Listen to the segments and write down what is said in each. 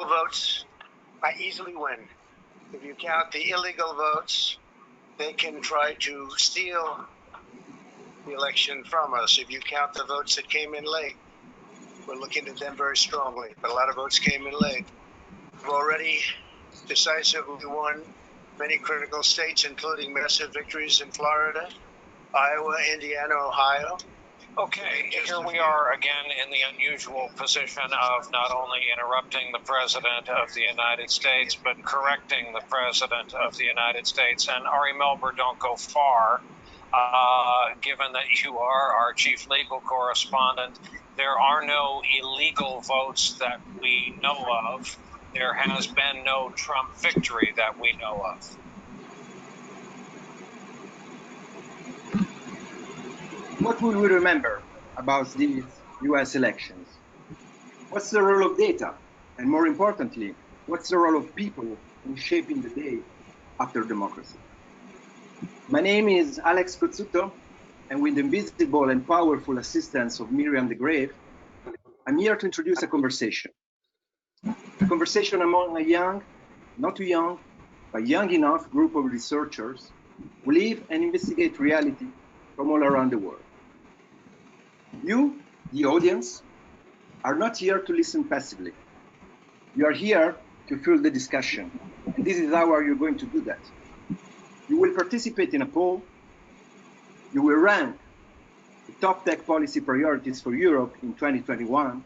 votes, I easily win. If you count the illegal votes, they can try to steal the election from us. If you count the votes that came in late, we're looking at them very strongly, but a lot of votes came in late. We've already decisively won many critical states, including massive victories in Florida, Iowa, Indiana, Ohio. Okay, here we are again in the unusual position of not only interrupting the President of the United States, but correcting the President of the United States. And Ari Melber, don't go far, given that you are our chief legal correspondent. There are no illegal votes that we know of. There has been no Trump victory that we know of. What will we remember about these US elections? What's the role of data? And more importantly, what's the role of people in shaping the day after democracy? My name is Alex Cozzuto, and with the invisible and powerful assistance of Miriam de Grave, I'm here to introduce a conversation. A conversation among a young, not too young, but young enough group of researchers who live and investigate reality from all around the world. You, the audience, are not here to listen passively. You are here to fuel the discussion, and this is how you're going to do that. You will participate in a poll. You will rank the top tech policy priorities for Europe in 2021.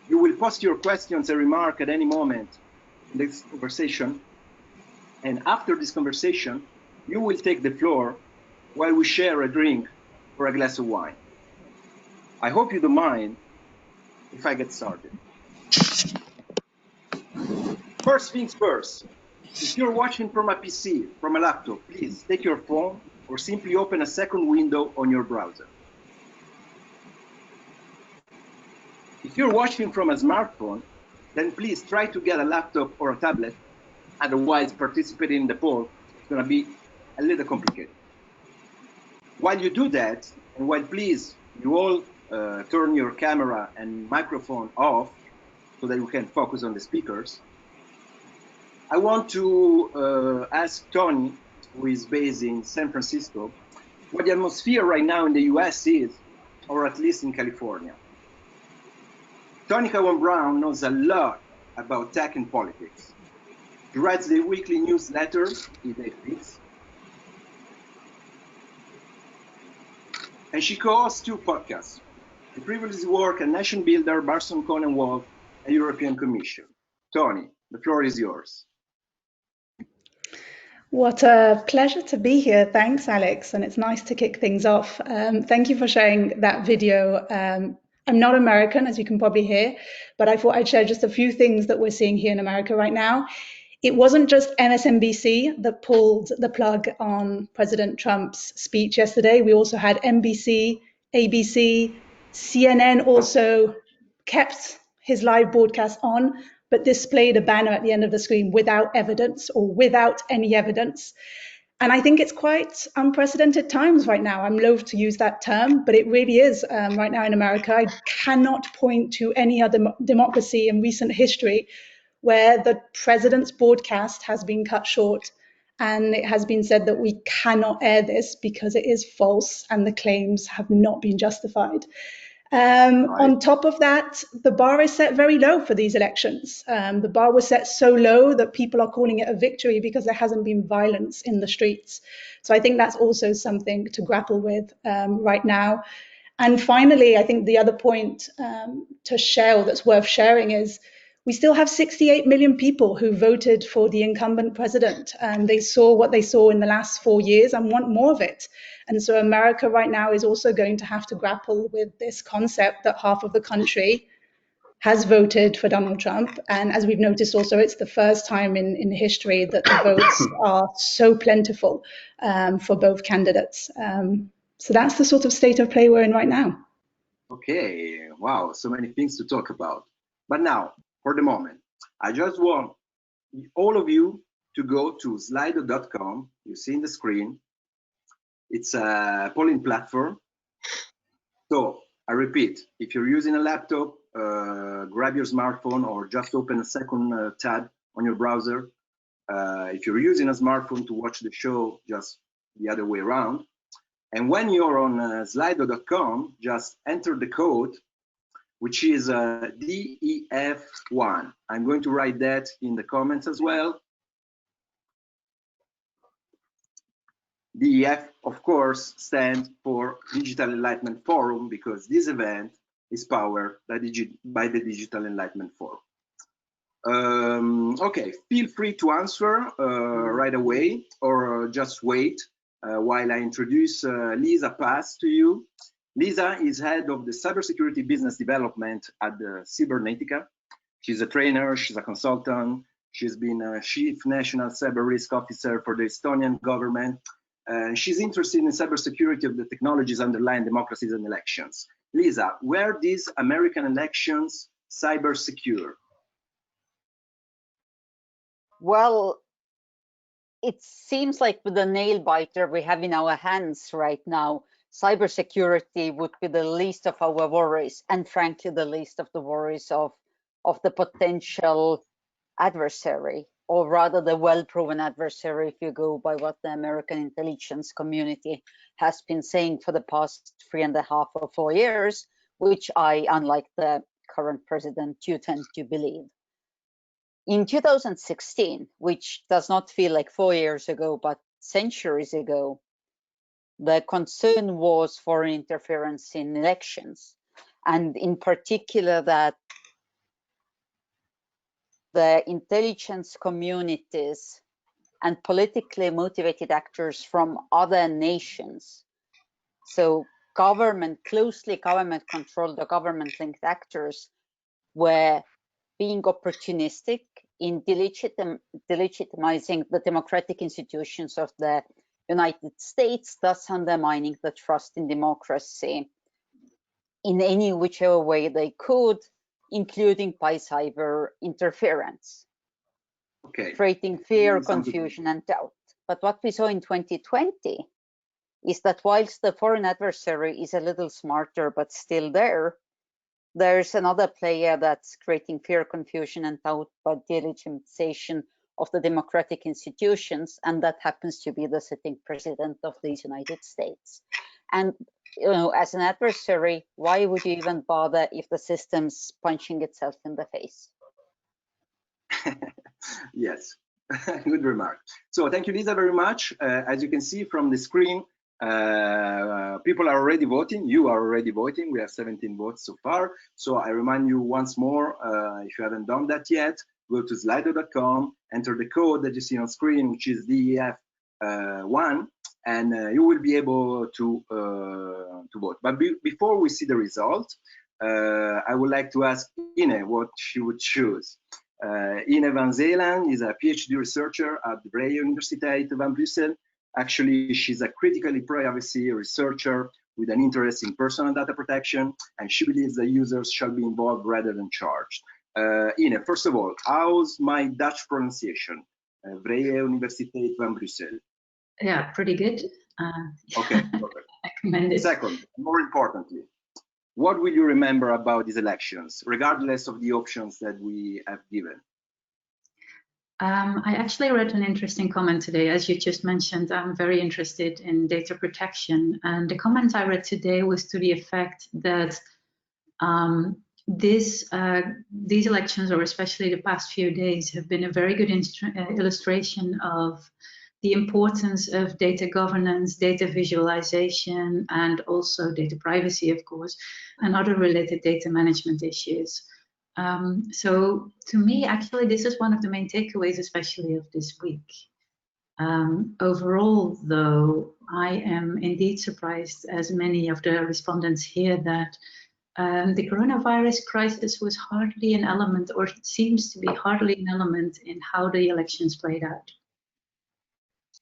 You will post your questions and remarks at any moment in this conversation. And after this conversation, you will take the floor while we share a drink or a glass of wine. I hope you don't mind if I get started. First things first, if you're watching from a PC, from a laptop, please take your phone or simply open a second window on your browser. If you're watching from a smartphone, then please try to get a laptop or a tablet. Otherwise, participating in the poll is going to be a little complicated. While you do that, and while please you all turn your camera and microphone off so that you can focus on the speakers, I want to ask Tony, who is based in San Francisco, what the atmosphere right now in the US is, or at least in California. Tony Cowan-Brown knows a lot about tech and politics. He writes the weekly newsletter, Day Fix, and she co-hosts 2 podcasts. She previously worked at Nation Builder, Barson Cohen & Wolf, and European Commission. Tony, the floor is yours. What a pleasure to be here. Thanks, Alex. And it's nice to kick things off. Thank you for sharing that video. I'm not American, as you can probably hear, but I thought I'd share just a few things that we're seeing here in America right now. It wasn't just MSNBC that pulled the plug on President Trump's speech yesterday. We also had NBC, ABC, CNN also kept his live broadcast on, but displayed a banner at the end of the screen without evidence or without any evidence. And I think it's quite unprecedented times right now. I'm loath to use that term, but it really is right now in America. I cannot point to any other democracy in recent history where the president's broadcast has been cut short and it has been said that we cannot air this because it is false and the claims have not been justified. On top of that, the bar is set very low for these elections. The bar was set so low that people are calling it a victory because there hasn't been violence in the streets. So I think that's also something to grapple with right now. And finally, I think the other point to share, or that's worth sharing, is we still have 68 million people who voted for the incumbent president, and they saw what they saw in the last 4 years and want more of it. And so America right now is also going to have to grapple with this concept that half of the country has voted for Donald Trump. And as we've noticed also, it's the first time in history that the votes are so plentiful for both candidates. So that's the sort of state of play we're in right now. Okay, wow, so many things to talk about. But now, for the moment, I just want all of you to go to slido.com. You see in the screen. It's a polling platform. So I repeat, if you're using a laptop, grab your smartphone or just open a second tab on your browser. If you're using a smartphone to watch the show, just the other way around. And when you're on slido.com, just enter the code, which is DEF1. I'm going to write that in the comments as well. DEF, of course, stands for Digital Enlightenment Forum, because this event is powered by the Digital Enlightenment Forum. Okay, feel free to answer right away, or just wait while I introduce Lisa Paz to you. Lisa is head of the cybersecurity business development at the Cybernetica. She's a trainer, she's a consultant, she's been a chief national cyber risk officer for the Estonian government. She's interested in cybersecurity of the technologies underlying democracies and elections. Lisa, were these American elections cyber secure? Well, it seems like with the nail biter we have in our hands right now, cybersecurity would be the least of our worries, and frankly, the least of the worries of the potential adversary, or rather the well-proven adversary, if you go by what the American intelligence community has been saying for the past 3.5 or 4 years, which I, unlike the current president, do tend to believe. In 2016, which does not feel like 4 years ago, but centuries ago, the concern was foreign interference in elections, and in particular that the intelligence communities and politically motivated actors from other nations, so closely government-controlled or government-linked actors, were being opportunistic in delegitimizing the democratic institutions of the United States, thus undermining the trust in democracy in any whichever way they could, including by cyber interference, creating fear, confusion, and doubt. But what we saw in 2020 is that whilst the foreign adversary is a little smarter but still there's another player that's creating fear, confusion, and doubt by delegitimization of the democratic institutions, and that happens to be the sitting president of the United States. And as an adversary, why would you even bother if the system's punching itself in the face? Yes, good remark. So thank you, Lisa, very much. As you can see from the screen, people are already voting. You are already voting. We have 17 votes so far. So I remind you once more, if you haven't done that yet, go to slido.com, enter the code that you see on screen, which is DEF1, and you will be able to vote. But before we see the result, I would like to ask Ine what she would choose. Ine van Zeeland is a PhD researcher at the Vrije Universiteit van Brussel. Actually, she's a critically privacy researcher with an interest in personal data protection, and she believes that users shall be involved rather than charged. Ine, first of all, how's my Dutch pronunciation? Vrije Universiteit van Brussel. Yeah, pretty good. Okay, perfect. I commend it. Second, more importantly, what will you remember about these elections, regardless of the options that we have given? I actually read an interesting comment today. As you just mentioned, I'm very interested in data protection. And the comment I read today was to the effect that these elections, or especially the past few days, have been a very good illustration of the importance of data governance, data visualization, and also data privacy, of course, and other related data management issues. So to me, actually, this is one of the main takeaways, especially of this week. Overall, though, I am indeed surprised, as many of the respondents here, that the coronavirus crisis was hardly an element, or it seems to be hardly an element, in how the elections played out.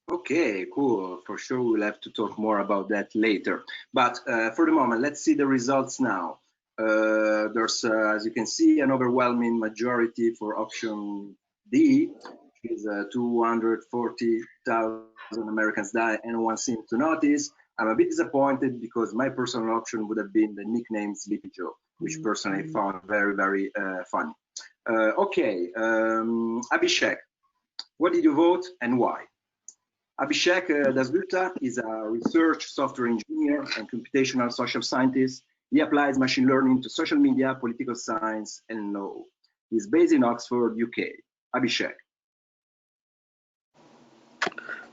Okay, cool. For sure, we'll have to talk more about that later. But for the moment, let's see the results now. There's, as you can see, an overwhelming majority for option D, which is 240,000 Americans die, and one seems to notice. I'm a bit disappointed because my personal option would have been the nickname Sleepy Joe. which personally I found very, very funny. Okay, Abhishek, what did you vote and why? Abhishek Dasgupta is a research software engineer and computational social scientist. He applies machine learning to social media, political science, and law. He's based in Oxford, UK. Abhishek.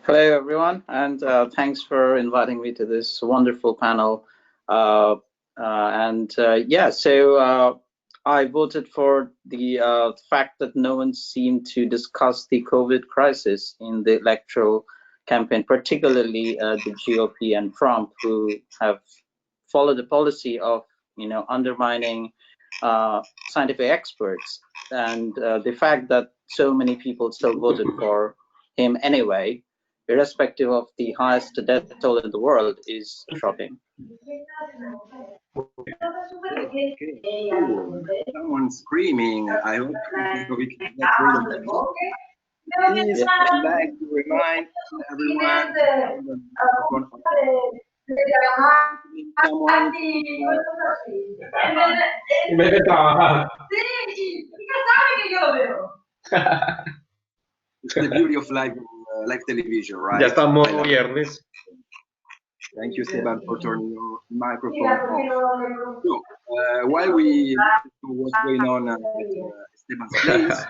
Hello, everyone, and thanks for inviting me to this wonderful panel. I voted for the fact that no one seemed to discuss the COVID crisis in the electoral campaign, particularly the GOP and Trump, who have followed the policy of, undermining scientific experts. And the fact that so many people still voted for him anyway, irrespective of the highest death toll in the world, is shocking. Okay. Someone screaming. I hope we can get rid of them. Please, I'd like to remind everyone It's the beauty of live television, right? Ya estamos viernes. Thank you, Esteban, for turning your microphone off. So, while we what's going on at Esteban's place,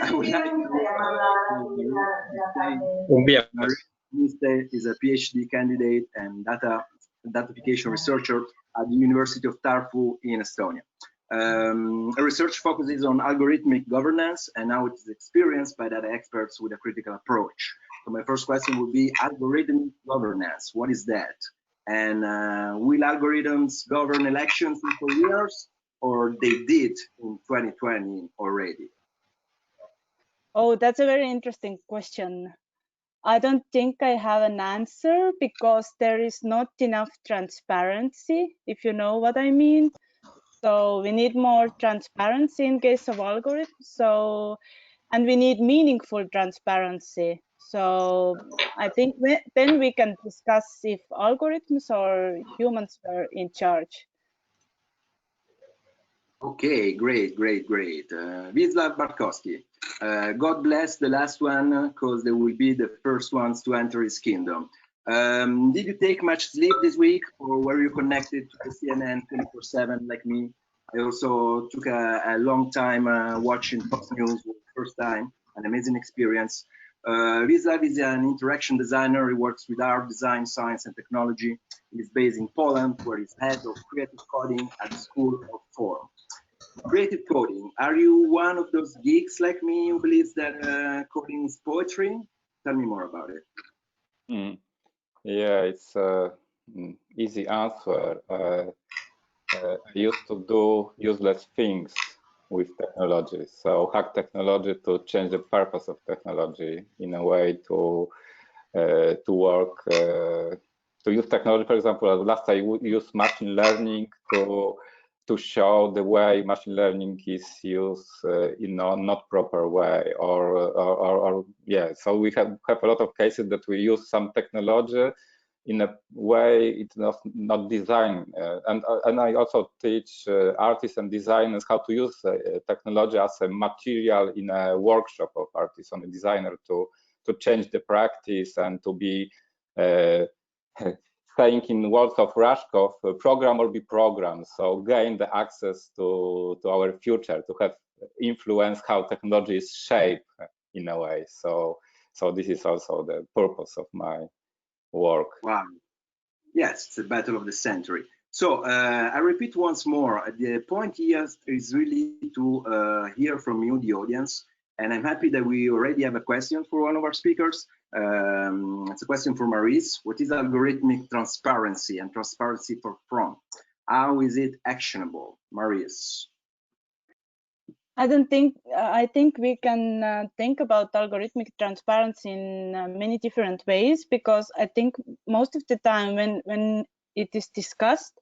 I would like to Marie is a PhD candidate and datafication researcher at the University of Tartu in Estonia. Her research focuses on algorithmic governance and how it is experienced by data experts with a critical approach. So my first question would be algorithmic governance. What is that? And will algorithms govern elections in 4 years, or they did in 2020 already? Oh, that's a very interesting question. I don't think I have an answer because there is not enough transparency, if you know what I mean. So we need more transparency in case of algorithms. And we need meaningful transparency. So I think then we can discuss if algorithms or humans are in charge. Okay, great. Wisław Bartkowski. God bless the last one, because they will be the first ones to enter his kingdom. Did you take much sleep this week, or were you connected to the CNN 24/7 like me? I also took a long time watching Fox News for the first time, an amazing experience. Wisław is an interaction designer. He works with art, design, science, and technology. He's based in Poland, where he's head of creative coding at the School of Form. Creative coding. Are you one of those geeks like me who believes that coding is poetry? Tell me more about it. Yeah, it's an easy answer. I used to do useless things with technology. So hack technology to change the purpose of technology in a way to work, to use technology. For example, last I used machine learning to show the way machine learning is used in a not proper way, or yeah. So we have a lot of cases that we use some technology in a way it's not designed. And I also teach artists and designers how to use technology as a material in a workshop of artists and a designer to change the practice and to be saying in words of Rashkov, program or be programmed. So gain the access to our future, to have influence how technology is shaped in a way. So this is also the purpose of my work. Wow. Yes, it's the battle of the century. So I repeat once more, the point here is really to hear from you, the audience. And I'm happy that we already have a question for one of our speakers. It's a question for Maurice. What is algorithmic transparency and transparency for front? How is it actionable? Maurice. I think we can think about algorithmic transparency in many different ways, because I think most of the time when it is discussed,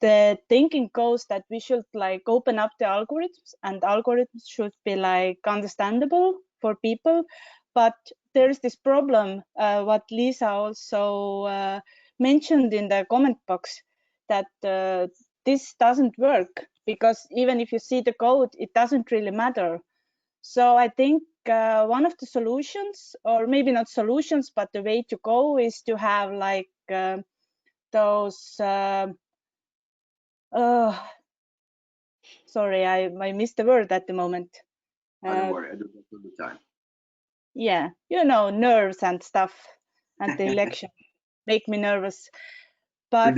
the thinking goes that we should like open up the algorithms, and algorithms should be like understandable for people. But there is this problem, what Lisa also mentioned in the comment box, that this doesn't work, because even if you see the code, it doesn't really matter. So I think one of the solutions, or maybe not solutions, but the way to go is to have like those sorry, I missed the word at the moment. Don't worry, I do that all the time. Yeah, you know, nerves and stuff, and the election make me nervous. But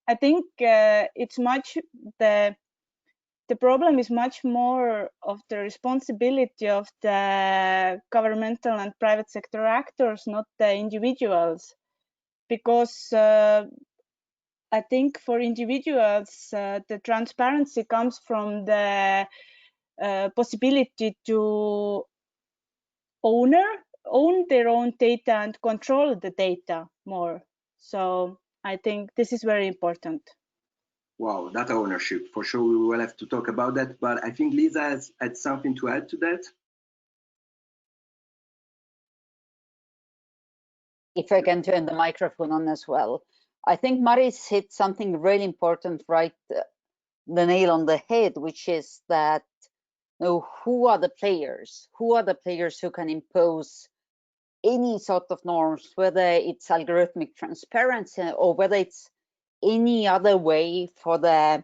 I think it's much the problem is much more of the responsibility of the governmental and private sector actors, not the individuals, because I think for individuals the transparency comes from the possibility to own their own data and control the data more. So I think this is very important. Wow, data ownership, for sure we will have to talk about that, but I think Lisa has had something to add to that. If I can turn the microphone on as well. I think Maris hit something really important, right, the nail on the head, which is that, you know, who are the players? Who are the players who can impose any sort of norms, whether it's algorithmic transparency or whether it's any other way for the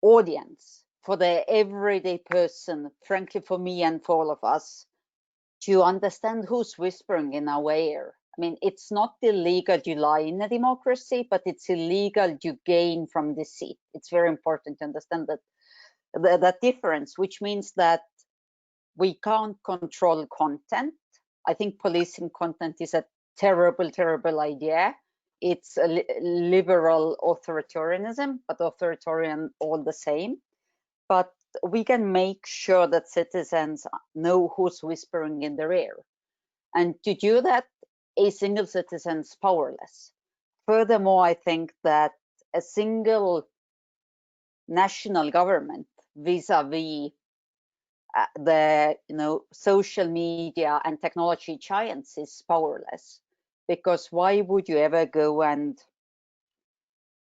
audience, for the everyday person, frankly, for me and for all of us, to understand who's whispering in our ear. I mean, it's not illegal you lie in a democracy, but it's illegal you gain from deceit. It's very important to understand that difference, which means that we can't control content. I think policing content is a terrible, terrible idea. It's a liberal authoritarianism, but authoritarian all the same. But we can make sure that citizens know who's whispering in their ear. And to do that, a single citizen is powerless. Furthermore, I think that a single national government vis-a-vis the social media and technology giants is powerless, because why would you ever go and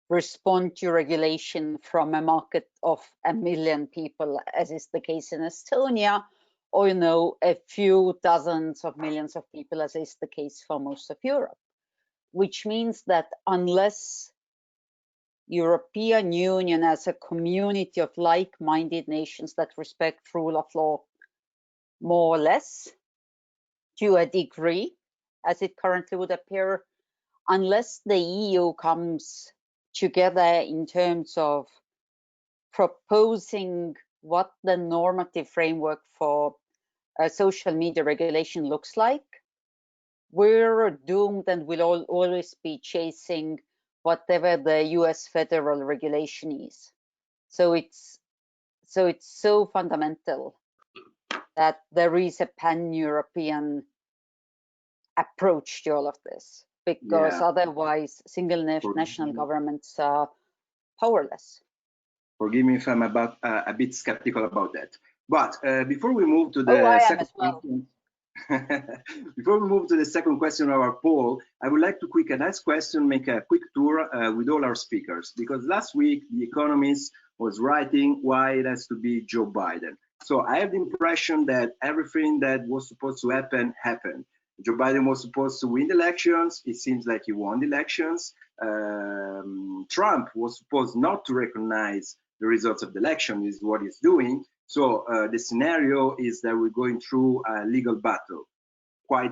respond to regulation from a market of 1 million people, as is the case in Estonia, or a few dozens of millions of people, as is the case for most of Europe? Which means that unless European Union as a community of like-minded nations that respect rule of law more or less to a degree, as it currently would appear, unless the EU comes together in terms of proposing what the normative framework for social media regulation looks like, we're doomed and will always be chasing whatever the US federal regulation is. So it's so fundamental that there is a pan-European approach to all of this, because otherwise single national governments are powerless. Forgive me if I'm a bit skeptical about that. But before we move to the second question, before we move to the second question of our poll, I would like to make a quick tour with all our speakers, because last week The Economist was writing why it has to be Joe Biden. So I have the impression that everything that was supposed to happen happened. Joe Biden was supposed to win the elections. It seems like he won the elections. Trump was supposed not to recognize the results of the election, is what he's doing. So the scenario is that we're going through a legal battle, quite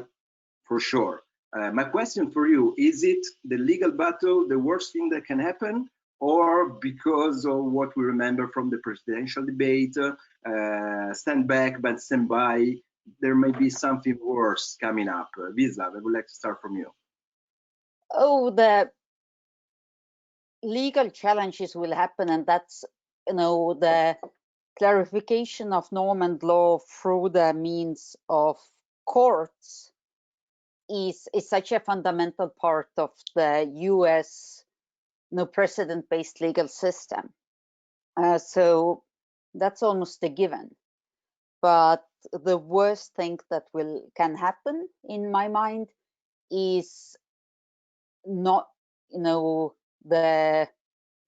for sure. My question for you, is it the legal battle the worst thing that can happen? Or because of what we remember from the presidential debate, stand back but stand by, there may be something worse coming up? Wisław, I would like to start from you. Oh, the legal challenges will happen, and that's the clarification of norm and law through the means of courts is such a fundamental part of the US precedent-based legal system. So that's almost a given. But the worst thing that can happen, in my mind, is not the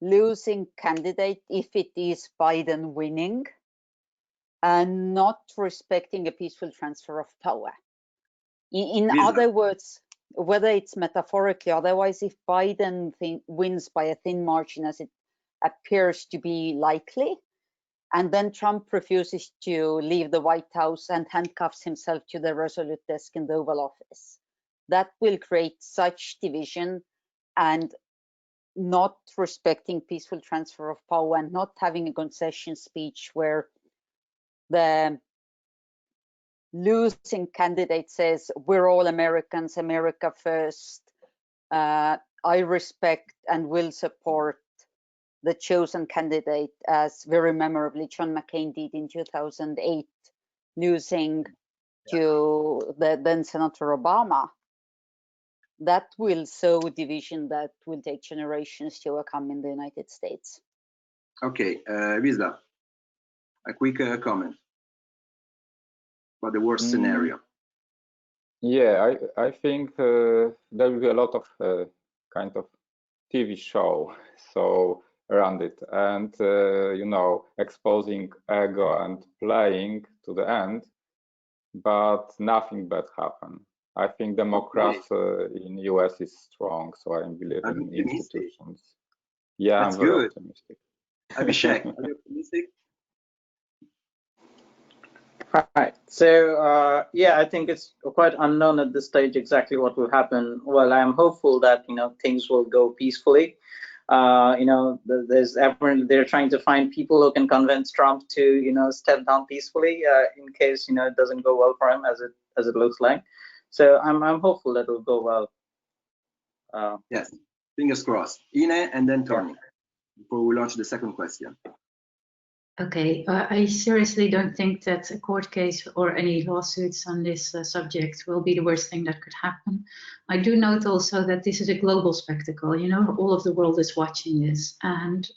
losing candidate if it is Biden winning, and not respecting a peaceful transfer of power. In other words, whether it's metaphorically, otherwise, if Biden wins by a thin margin, as it appears to be likely, and then Trump refuses to leave the White House and handcuffs himself to the Resolute desk in the Oval Office, that will create such division and not respecting peaceful transfer of power and not having a concession speech where the losing candidate says, we're all Americans, America first, I respect and will support the chosen candidate, as very memorably John McCain did in 2008, losing to the then Senator Obama. That will sow division that will take generations to overcome in the United States. Okay, Wisla, a quick comment about the worst scenario. Yeah, I think there will be a lot of kind of TV show around it, and exposing ego and playing to the end, but nothing bad happen. I think democracy in US is strong, so I believe in institutions. Yeah, that's I'm very good. optimistic. Abhishek, are you optimistic? Right. So yeah, I think it's quite unknown at this stage exactly what will happen. Well, I'm hopeful that things will go peacefully. They're trying to find people who can convince Trump to step down peacefully in case it doesn't go well for him as it looks like. So I'm hopeful that it'll go well. Yes, fingers crossed. Ine and then Tony, before we launch the second question. Okay, I seriously don't think that a court case or any lawsuits on this subject will be the worst thing that could happen. I do note also that this is a global spectacle, all of the world is watching this. And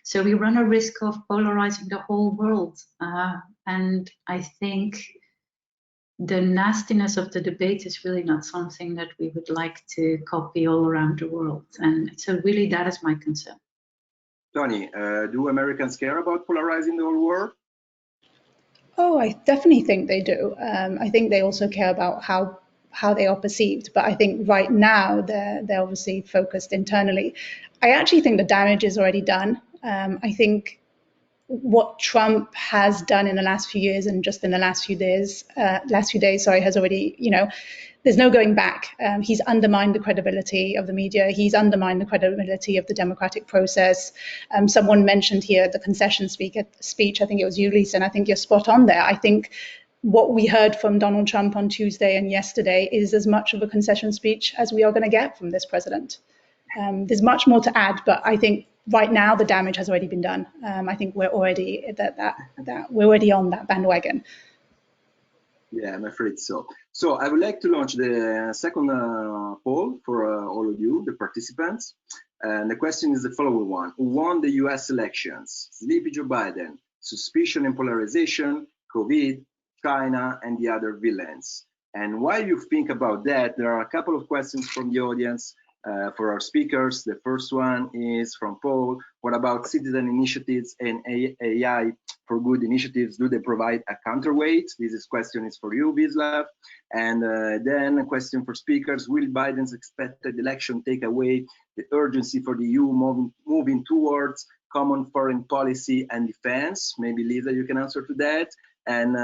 so we run a risk of polarizing the whole world. And I think the nastiness of the debate is really not something that we would like to copy all around the world. And so really that is my concern. Tony, do Americans care about polarizing the whole world? Oh, I definitely think they do. I think they also care about how they are perceived. But I think right now they're obviously focused internally. I actually think the damage is already done. I think what Trump has done in the last few years and just in the last few days, has already, there's no going back. He's undermined the credibility of the media. He's undermined the credibility of the democratic process. Someone mentioned here the concession speech. I think it was you, Lisa, and I think you're spot on there. I think what we heard from Donald Trump on Tuesday and yesterday is as much of a concession speech as we are going to get from this president. There's much more to add, but I think right now the damage has already been done. I think we're already we're already on that bandwagon. Yeah, I'm afraid so. So I would like to launch the second poll for all of you, the participants. And the question is the following one: who won the US elections? Sleepy Joe Biden, suspicion and polarization, COVID, China, and the other villains. And while you think about that, there are a couple of questions from the audience for our speakers. The first one is from Paul. What about citizen initiatives and AI for good initiatives? Do they provide a counterweight? This question is for you, Wisla. And then a question for speakers. Will Biden's expected election take away the urgency for the EU moving towards common foreign policy and defense? Maybe Lisa, you can answer to that. And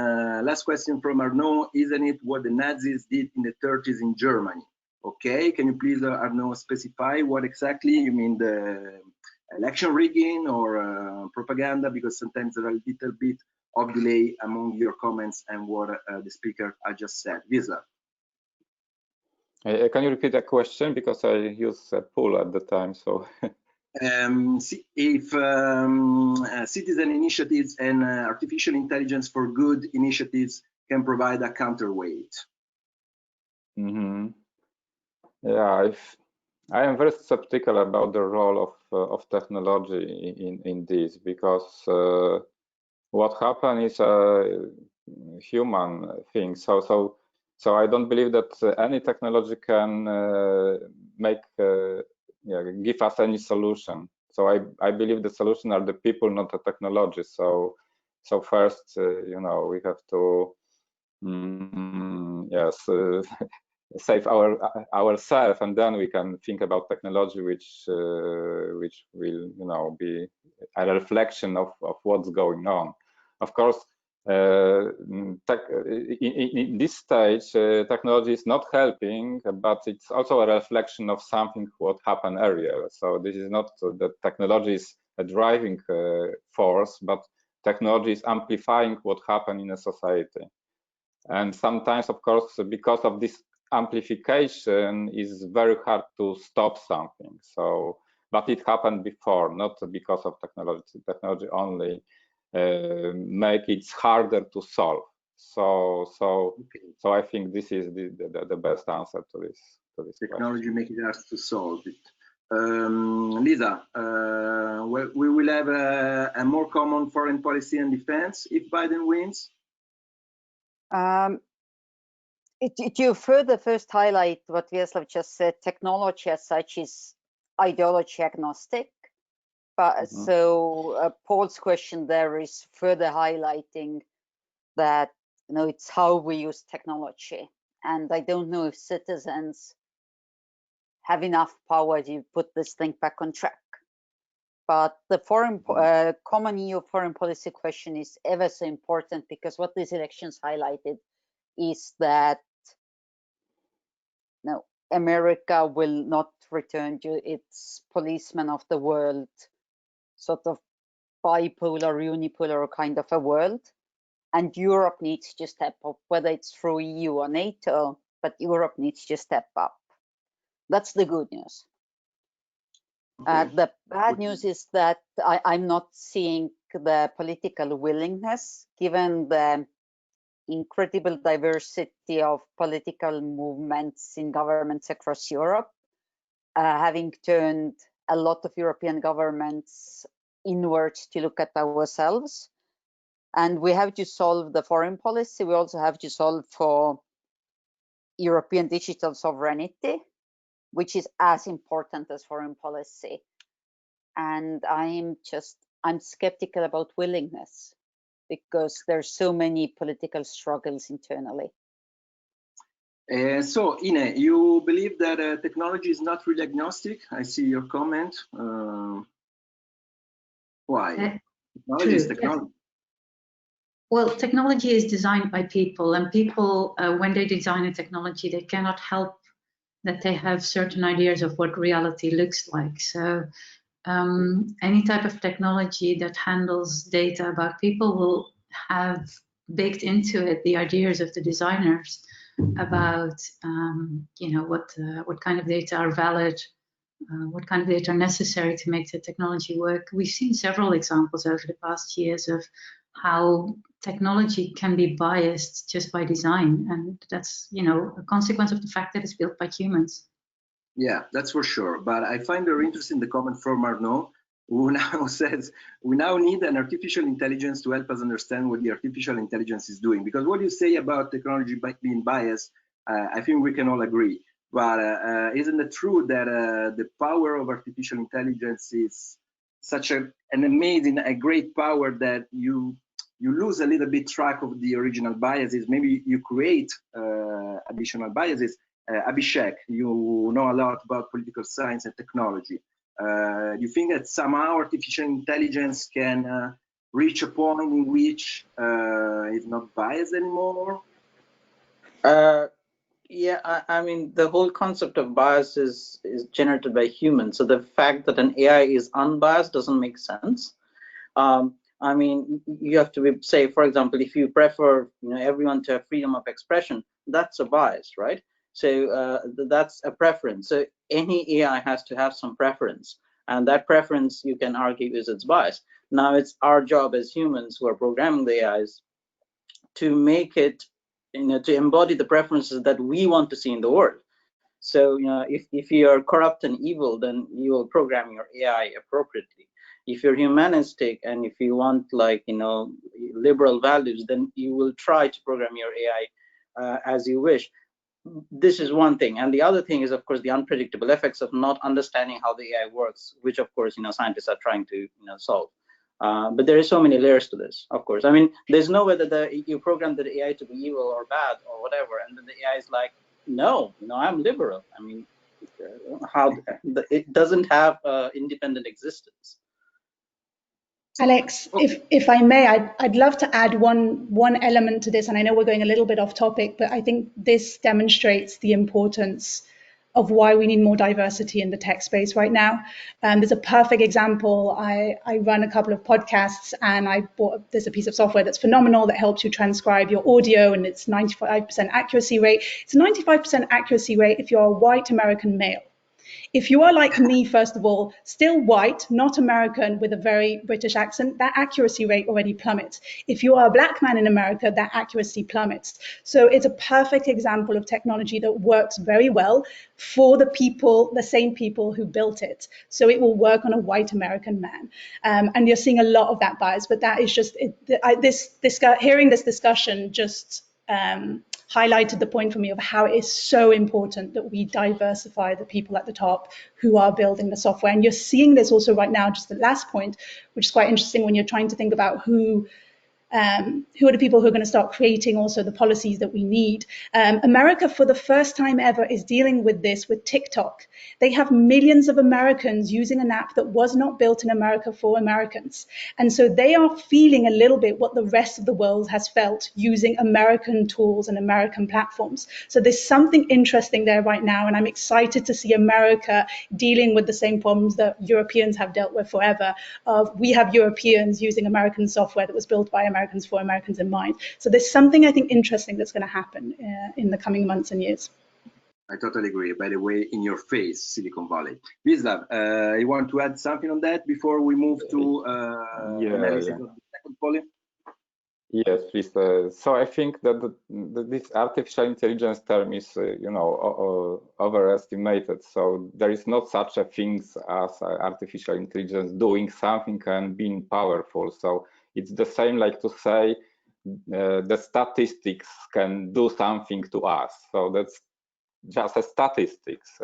last question from Arnaud. Isn't it what the Nazis did in the 30s in Germany? Okay, can you please, Arnaud, specify what exactly you mean, the election rigging or propaganda? Because sometimes there are a little bit of delay among your comments and what the speaker I just said. Wisla. Can you repeat that question? Because I used a poll at the time, so. If citizen initiatives and artificial intelligence for good initiatives can provide a counterweight. Mm-hmm. Yeah, I am very skeptical about the role of technology in this, because what happened is a human thing. So I don't believe that any technology can make give us any solution. So I believe the solution are the people, not the technology. So first, you know, we have to save ourselves, and then we can think about technology, which will, you know, be a reflection of what's going on. Of course, in this stage, technology is not helping, but it's also a reflection of something what happened earlier. So this is not that technology is a driving force, but technology is amplifying what happened in a society. And sometimes, of course, because of this amplification, is very hard to stop something. So, but it happened before, not because of technology. Technology only make it harder to solve. So I think this is the best answer to this technology question. make it hard to solve it. Lisa, we will have a more common foreign policy and defense if Biden wins. You further first highlight what Vyacheslav just said. Technology as such is ideology agnostic. But so Paul's question there is further highlighting that, you know, it's how we use technology. And I don't know if citizens have enough power to put this thing back on track. But the common EU foreign policy question is ever so important, because what these elections highlighted is that no, America will not return to its policeman of the world, sort of bipolar, unipolar kind of a world. And Europe needs to step up, whether it's through EU or NATO, but Europe needs to step up. That's the good news. Okay. The bad news is that I'm not seeing the political willingness, given the incredible diversity of political movements in governments across Europe, having turned a lot of European governments inwards to look at ourselves. And we have to solve the foreign policy. We also have to solve for European digital sovereignty, which is as important as foreign policy. And I'm skeptical about willingness, because there's so many political struggles internally. So, Ine, you believe that technology is not really agnostic? I see your comment. Why? Technology is technology. Well, technology is designed by people, and people, when they design a technology, they cannot help that they have certain ideas of what reality looks like. So any type of technology that handles data about people will have baked into it the ideas of the designers about you know, what kind of data are valid, what kind of data are necessary to make the technology work. We've seen several examples over the past years of how technology can be biased just by design, and that's, you know, a consequence of the fact that it's built by humans. Yeah, that's for sure. But I find very interesting the comment from Arnaud, who now says we now need an artificial intelligence to help us understand what the artificial intelligence is doing. Because what you say about technology being biased, I think we can all agree. But isn't it true that the power of artificial intelligence is such an amazing, a great power that you lose a little bit track of the original biases? Maybe you create additional biases. Abhishek, you know a lot about political science and technology. Do you think that somehow artificial intelligence can reach a point in which it's not biased anymore? Yeah, I mean, the whole concept of bias is generated by humans. So the fact that an AI is unbiased doesn't make sense. I mean, you have to say, for example, if you prefer, you know, everyone to have freedom of expression, that's a bias, right? So that's a preference. So any AI has to have some preference, and that preference, you can argue, is its bias. Now it's our job as humans who are programming the AIs to make it, you know, to embody the preferences that we want to see in the world. So, you know, if you are corrupt and evil, then you will program your AI appropriately. If you're humanistic and if you want, like, you know, liberal values, then you will try to program your AI as you wish. this is one thing, and the other thing is, of course, the unpredictable effects of not understanding how the AI works, which, of course, scientists are trying to solve. But there are so many layers to this, of course. I mean, there's no way that you program the AI to be evil or bad or whatever, and then the AI is like, no, I'm liberal. I mean, it doesn't have independent existence. Alex, if I may, I'd love to add one element to this, and I know we're going a little bit off topic, but I think this demonstrates the importance of why we need more diversity in the tech space right now. There's a perfect example. I run a couple of podcasts, and there's a piece of software that's phenomenal that helps you transcribe your audio, and it's 95% accuracy rate. It's a 95% accuracy rate if you're a white American male. If you are like me, first of all, still white, not American, with a very British accent, that accuracy rate already plummets. If you are a black man in America, that accuracy plummets. So it's a perfect example of technology that works very well for the people, the same people who built it. So it will work on a white American man. And you're seeing a lot of that bias, but that is just, hearing this discussion just highlighted the point for me of how it is so important that we diversify the people at the top who are building the software. And you're seeing this also right now, just the last point, which is quite interesting when you're trying to think about who are the people who are going to start creating also the policies that we need. America, for the first time ever, is dealing with this with TikTok. They have millions of Americans using an app that was not built in America for Americans. And so they are feeling a little bit what the rest of the world has felt using American tools and American platforms. So there's something interesting there right now. And I'm excited to see America dealing with the same problems that Europeans have dealt with forever. We have Europeans using American software that was built by Americans for Americans in mind. So there's something, I think, interesting that's going to happen in the coming months and years. I totally agree. By the way, in your face, Silicon Valley. Wisław, you want to add something on that before we move to analysis of the second poly? Yes, please. So I think that this artificial intelligence term is, overestimated. So there is not such a thing as artificial intelligence doing something and being powerful. So it's the same like to say the statistics can do something to us. So that's just a statistics.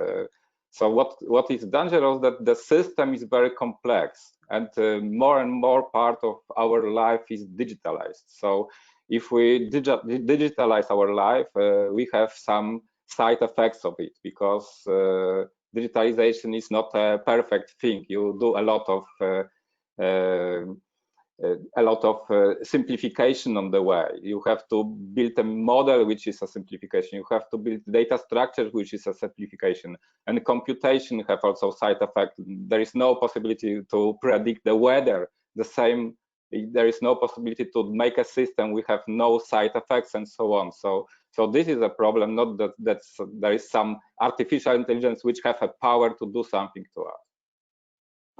So what is dangerous that the system is very complex, and more and more part of our life is digitalized. So if we digitalize our life, we have some side effects of it, because digitalization is not a perfect thing. You do a lot of simplification on the way. You have to build a model, which is a simplification. You have to build data structure, which is a simplification. And computation have also side effect. There is no possibility to predict the weather. The same, there is no possibility to make a system. We have no side effects and so on. So this is a problem, not that there is some artificial intelligence which have a power to do something to us.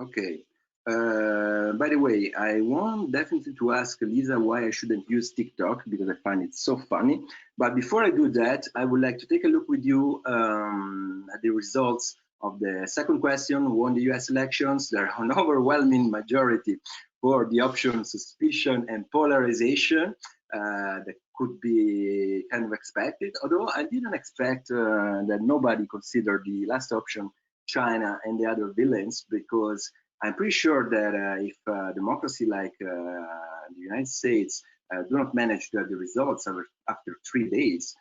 Okay. By the way, I want definitely to ask Lisa why I shouldn't use TikTok, because I find it so funny. But before I do that, I would like to take a look with you at the results of the second question, who won the US elections. There are an overwhelming majority for the option suspicion and polarization. That could be kind of expected, although I didn't expect that nobody considered the last option, China and the other villains, because I'm pretty sure that if democracy like the United States do not manage the results after 3 days,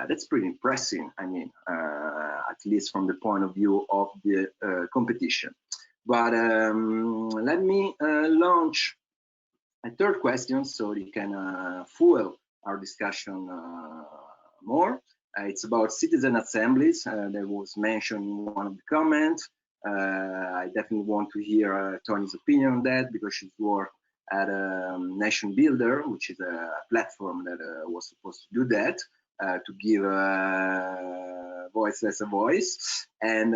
that's pretty impressive. I mean, at least from the point of view of the competition. But let me launch a third question so you can fuel our discussion more. It's about citizen assemblies that was mentioned in one of the comments. I definitely want to hear Tony's opinion on that, because she's worked at Nation Builder, which is a platform that was supposed to do that, to give voiceless a voice. And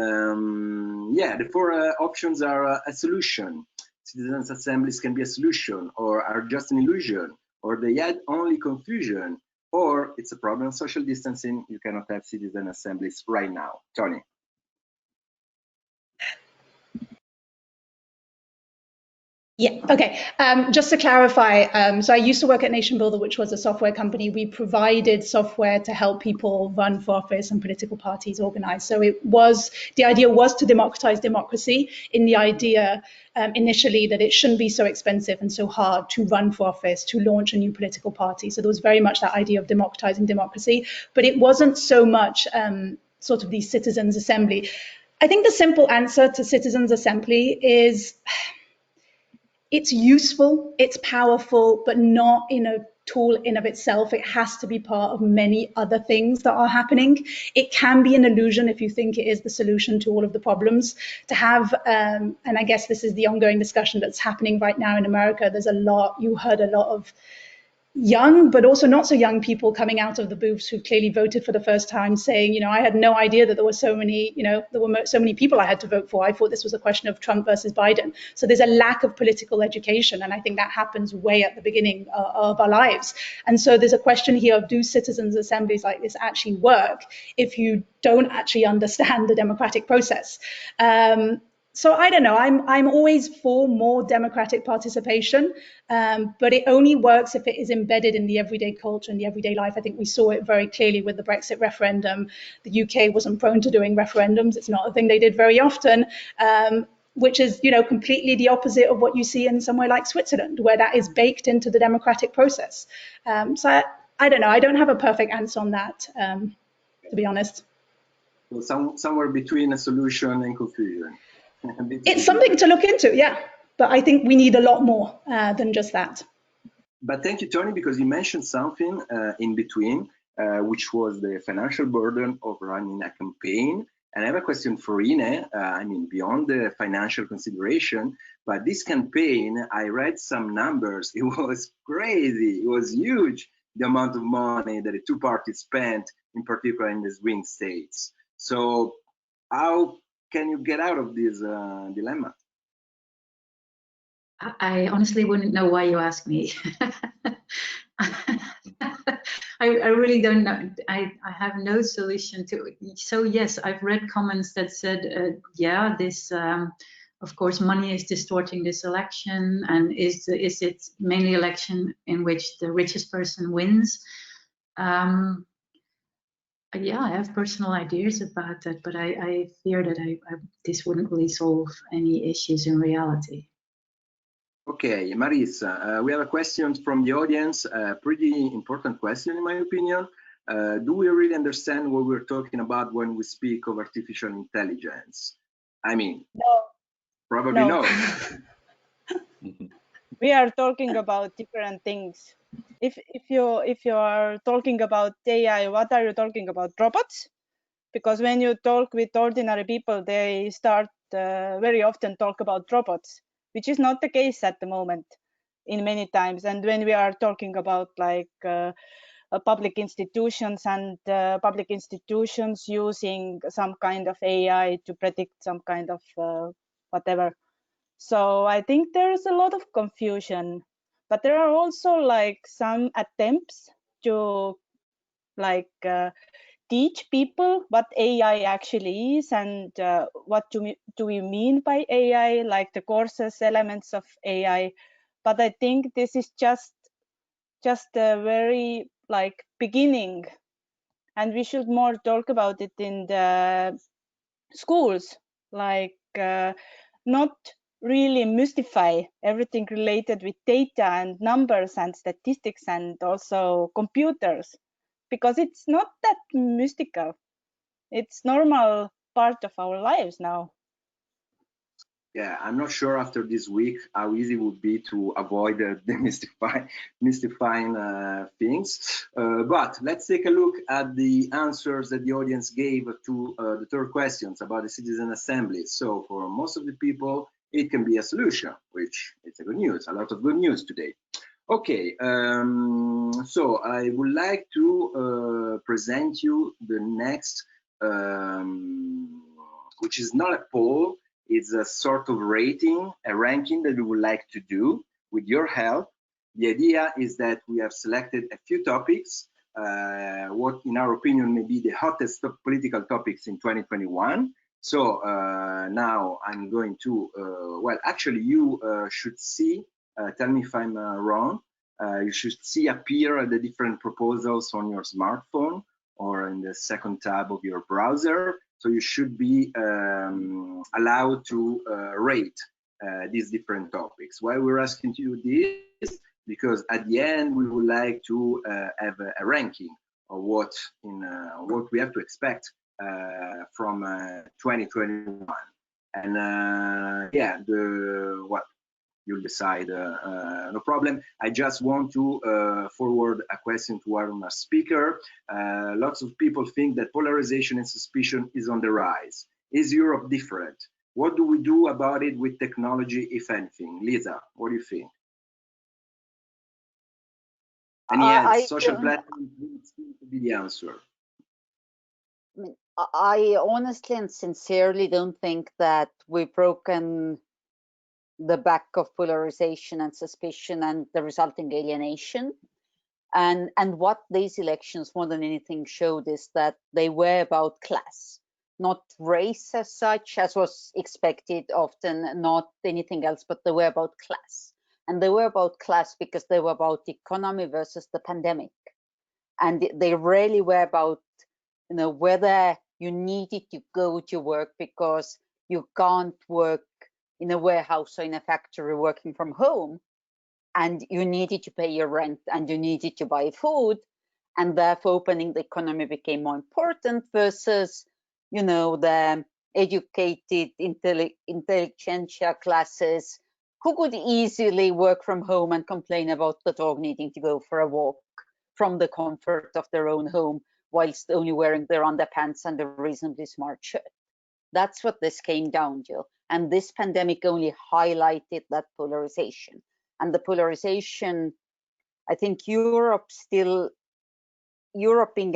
yeah, the four options are a solution. Citizens assemblies can be a solution, or are just an illusion, or they add only confusion, or it's a problem of social distancing. You cannot have citizen assemblies right now. Tony. Yeah, okay. Just to clarify, so I used to work at Nation Builder, which was a software company. We provided software to help people run for office and political parties organize. So the idea was to democratize democracy, in the idea initially that it shouldn't be so expensive and so hard to run for office, to launch a new political party. So there was very much that idea of democratizing democracy, but it wasn't so much sort of the citizens' assembly. I think the simple answer to citizens' assembly is, it's useful, it's powerful, but not in a tool in of itself. It has to be part of many other things that are happening. It can be an illusion if you think it is the solution to all of the problems. To have, and I guess this is the ongoing discussion that's happening right now in America, you heard a lot of young, but also not so young people coming out of the booths who clearly voted for the first time saying, I had no idea that there were so many, there were so many people I had to vote for. I thought this was a question of Trump versus Biden. So there's a lack of political education. And I think that happens way at the beginning of our lives. And so there's a question here of, do citizens' assemblies like this actually work if you don't actually understand the democratic process? So I don't know. I'm always for more democratic participation, but it only works if it is embedded in the everyday culture and the everyday life. I think we saw it very clearly with the Brexit referendum. The UK wasn't prone to doing referendums. It's not a thing they did very often, which is completely the opposite of what you see in somewhere like Switzerland, where that is baked into the democratic process. So I don't know. I don't have a perfect answer on that, to be honest. So somewhere between a solution and confusion. It's something to look into, yeah. But I think we need a lot more than just that. But thank you, Tony, because you mentioned something in between, which was the financial burden of running a campaign. And I have a question for Ine. Beyond the financial consideration, but this campaign, I read some numbers. It was crazy. It was huge, the amount of money that the two parties spent, in particular in the swing states. So how can you get out of this dilemma? I honestly wouldn't know why you asked me. I really don't know. I have no solution to it. So yes, I've read comments that said, yeah, this, of course, money is distorting this election, and is it mainly election in which the richest person wins? Yeah, I have personal ideas about that, but I fear that this wouldn't really solve any issues in reality. Okay, Marisa, we have a question from the audience, a pretty important question in my opinion. Do we really understand what we're talking about when we speak of artificial intelligence? No. Probably no. We are talking about different things. If you are talking about AI, what are you talking about? Robots? Because when you talk with ordinary people, they start very often talk about robots, which is not the case at the moment in many times. And when we are talking about like public institutions and public institutions using some kind of AI to predict some kind of whatever. So I think there's a lot of confusion, but there are also like some attempts to like teach people what AI actually is and what do we mean by AI, like the courses, elements of AI. But I think this is just a very like beginning, and we should more talk about it in the schools, like not really mystify everything related with data and numbers and statistics and also computers, because it's not that mystical. It's normal part of our lives now. Yeah, I'm not sure after this week how easy it would be to avoid the mystifying things. But let's take a look at the answers that the audience gave to the third questions about the citizen assembly. So for most of the people, it can be a solution, which is a good news, a lot of good news today. Okay, so I would like to present you the next, which is not a poll, it's a sort of rating, a ranking that we would like to do with your help. The idea is that we have selected a few topics, what in our opinion may be the hottest political topics in 2021. So now I'm going to, well, actually you should see, tell me if I'm wrong, you should see appear the different proposals on your smartphone or in the second tab of your browser. So you should be allowed to rate these different topics. Why we're asking you this? Because at the end we would like to have a ranking of what we have to expect from 2021, and yeah, what you'll decide. No problem. I just want to forward a question to our speaker. Lots of people think that polarization and suspicion is on the rise. Is Europe different? What do we do about it with technology, if anything? Lisa, what do you think? And yes, social platforms seem to be the answer. I honestly and sincerely don't think that we've broken the back of polarization and suspicion and the resulting alienation. And what these elections more than anything showed is that they were about class, not race as such, as was expected often, not anything else, but they were about class. And they were about class because they were about economy versus the pandemic. And they really were about, you know, whether you needed to go to work because you can't work in a warehouse or in a factory working from home, and you needed to pay your rent and you needed to buy food, and therefore opening the economy became more important versus, you know, the educated intelligentsia classes who could easily work from home and complain about the dog needing to go for a walk from the comfort of their own home whilst only wearing their underpants and a reasonably smart shirt. That's what this came down to. And this pandemic only highlighted that polarization. And the polarization, I think Europe being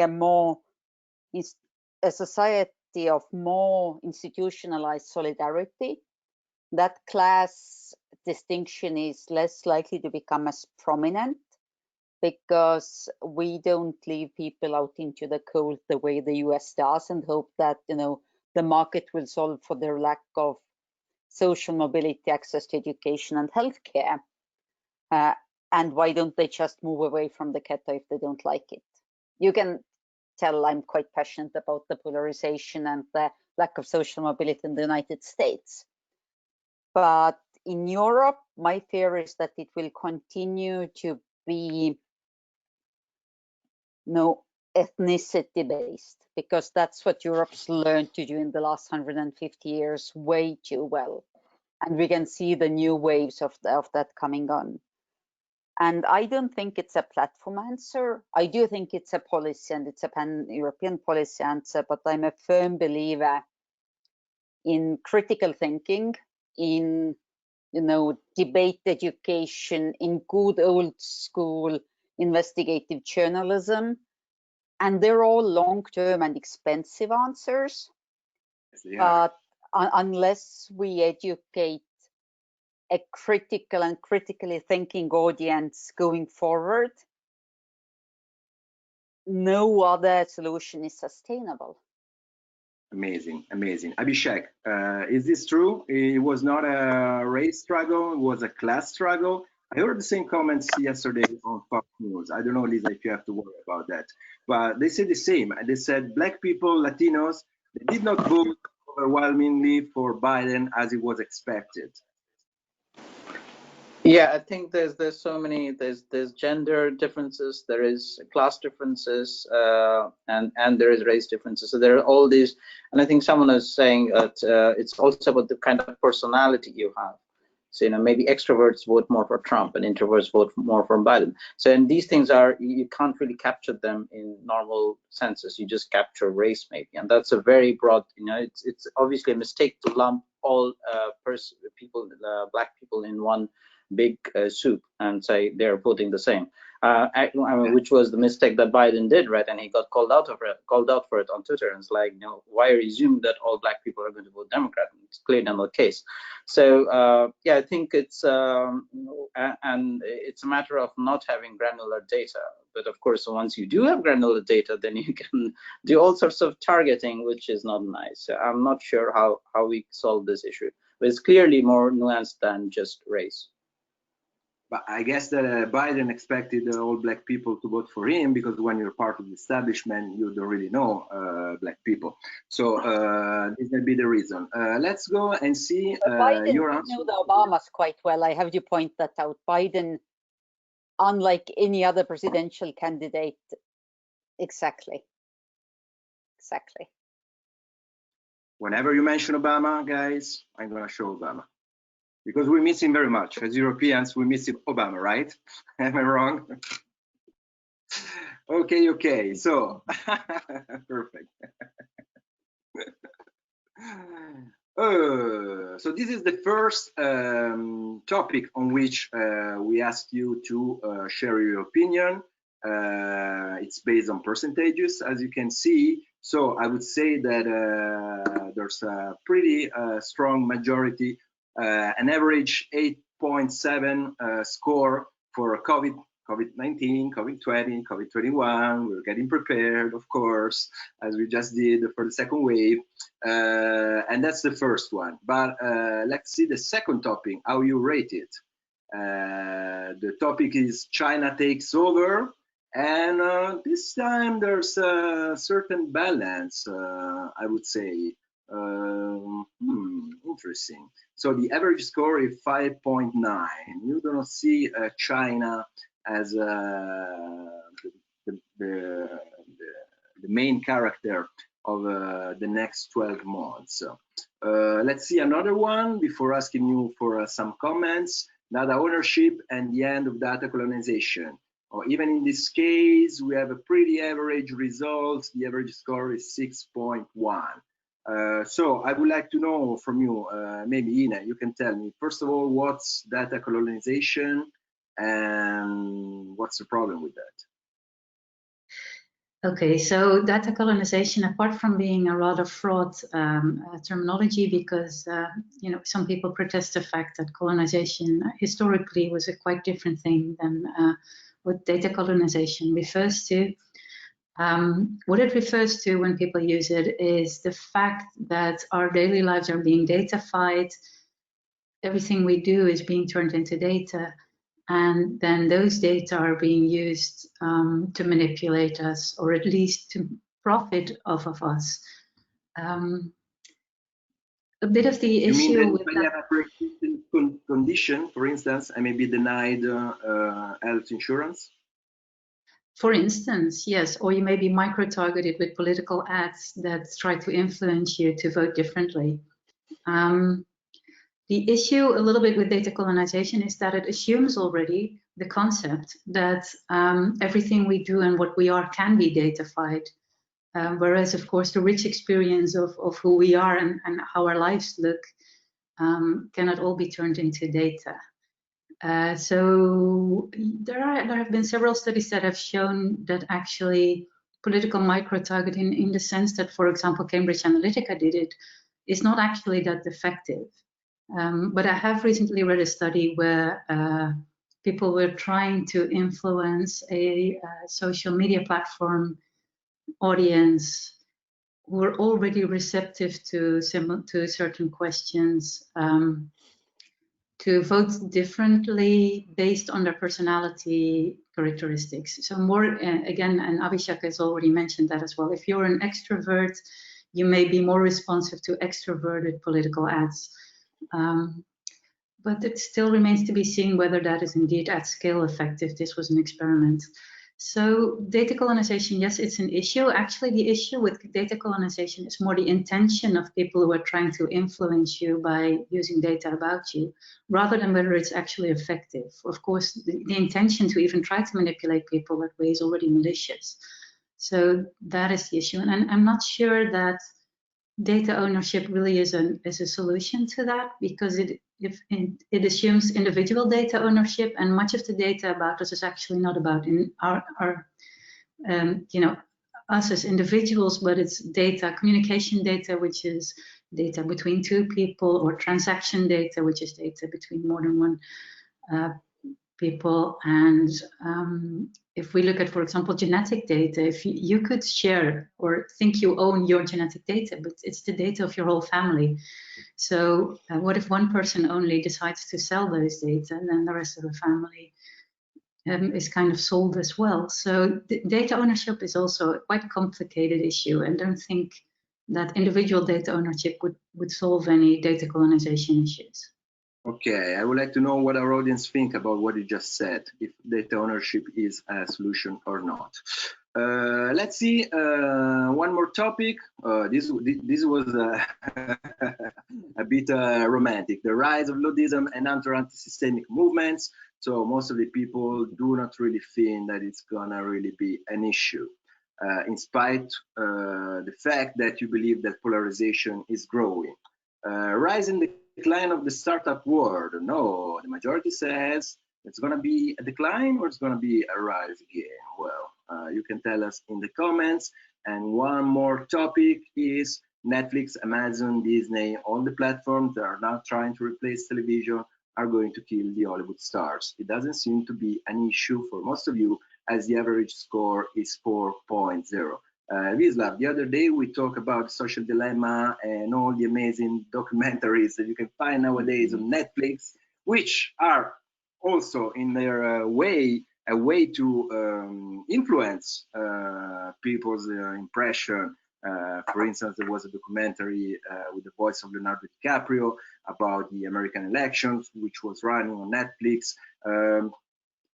a society of more institutionalized solidarity, that class distinction is less likely to become as prominent because we don't leave people out into the cold the way the US does and hope that, you know, the market will solve for their lack of social mobility, access to education and healthcare. And why don't they just move away from the ghetto if they don't like it? You can tell I'm quite passionate about the polarization and the lack of social mobility in the United States. But in Europe, my fear is that it will continue to be ethnicity based, because that's what Europe's learned to do in the last 150 years way too well. And we can see the new waves of that coming on. And I don't think it's a platform answer. I do think it's a policy, and it's a pan-European policy answer, but I'm a firm believer in critical thinking, in, you know, debate education, in good old school investigative journalism. And they're all long-term and expensive answers. But unless we educate a critical and critically thinking audience going forward, no other solution is sustainable. Amazing, amazing. Abhishek, is this true? It was not a race struggle, it was a class struggle. I heard the same comments yesterday on Fox News. I don't know, Lisa, if you have to worry about that. But they said the same. They said Black people, Latinos, they did not vote overwhelmingly for Biden as it was expected. Yeah, I think there's so many, there's gender differences, there is class differences, and there is race differences. So there are all these, and I think someone is saying that it's also about the kind of personality you have. So, you know, maybe extroverts vote more for Trump and introverts vote more for Biden. So, and these things are, you can't really capture them in normal senses. You just capture race maybe, and that's a very broad, you know, it's obviously a mistake to lump all people, Black people in one big soup and say they're voting the same. I mean, which was the mistake that Biden did, right? And he got called out for it on Twitter. And it's like, you know, why are you assuming that all Black people are going to vote Democrat? It's clearly not the case. So yeah, I think it's and it's a matter of not having granular data. But of course, once you do have granular data, then you can do all sorts of targeting, which is not nice. So I'm not sure how we solve this issue, but it's clearly more nuanced than just race. But I guess that Biden expected all black people to vote for him, because when you're part of the establishment, you don't really know black people. So this may be the reason. Let's go and see Biden your did answer. know the Obamas quite well. I have to point that out. Biden, unlike any other presidential candidate, exactly. Whenever you mention Obama, guys, I'm gonna show Obama. Because we miss him very much. As Europeans, we miss Obama, right? Am I wrong? Okay. So, perfect. So this is the first topic on which we asked you to share your opinion. It's based on percentages, as you can see. So I would say that there's a pretty strong majority, an average 8.7 score for COVID-19, COVID-20, COVID-21. We're getting prepared, of course, as we just did for the second wave. And that's the first one. But let's see the second topic, how you rate it. The topic is China takes over. And this time there's a certain balance, I would say. Interesting. So the average score is 5.9. You don't see China as the main character of the next 12 months. Let's see another one before asking you for some comments. Data ownership and the end of data colonization. Or even in this case, we have a pretty average result. The average score is 6.1. So I would like to know from you, maybe Ina, you can tell me, first of all, what's data colonization and what's the problem with that? Okay, so data colonization, apart from being a rather fraught terminology, because you know, some people protest the fact that colonization historically was a quite different thing than what data colonization refers to. What it refers to when people use it is the fact that our daily lives are being datafied. Everything we do is being turned into data. And then those data are being used to manipulate us, or at least to profit off of us. A bit of the issue with that you have a pre-existing condition, for instance, and maybe denied health insurance? For instance, yes, or you may be micro-targeted with political ads that try to influence you to vote differently. The issue a little bit with data colonization is that it assumes already the concept that everything we do and what we are can be datafied. Whereas, of course, the rich experience of who we are and how our lives look cannot all be turned into data. So there have been several studies that have shown that actually political micro-targeting, in the sense that, for example, Cambridge Analytica did it, is not actually that effective. But I have recently read a study where people were trying to influence a social media platform audience who were already receptive to certain questions, to vote differently based on their personality characteristics. So more, again, and Abhishek has already mentioned that as well. If you're an extrovert, you may be more responsive to extroverted political ads. But it still remains to be seen whether that is indeed at scale effective. This was an experiment. So data colonization, yes, it's an issue. Actually, the issue with data colonization is more the intention of people who are trying to influence you by using data about you, rather than whether it's actually effective. Of course, the intention to even try to manipulate people that way is already malicious. So that is the issue. And I'm not sure that data ownership really is a solution to that, because it assumes individual data ownership, and much of the data about us is actually not about you know, us as individuals, but it's data, communication data, which is data between two people, or transaction data, which is data between more than one people. And if we look at, for example, genetic data, if you could share or think you own your genetic data, but it's the data of your whole family. So what if one person only decides to sell those data, and then the rest of the family is kind of sold as well? So data ownership is also a quite complicated issue, and don't think that individual data ownership would solve any data colonization issues. Okay, I would like to know what our audience think about what you just said, if data ownership is a solution or not. Let's see, one more topic. This was a bit romantic. The rise of Luddism and anti-systemic movements. So most of the people do not really think that it's gonna really be an issue, in spite the fact that you believe that polarization is growing. Rise and decline of the startup world. No, the majority says it's going to be a decline or it's going to be a rise again. Well, you can tell us in the comments. And one more topic is Netflix, Amazon, Disney, all the platforms that are now trying to replace television are going to kill the Hollywood stars. It doesn't seem to be an issue for most of you, as the average score is 4.0. Wisław, the other day we talked about social dilemma and all the amazing documentaries that you can find nowadays on Netflix, which are also in their way a way to influence people's impression. For instance, there was a documentary with the voice of Leonardo DiCaprio about the American elections, which was running on Netflix.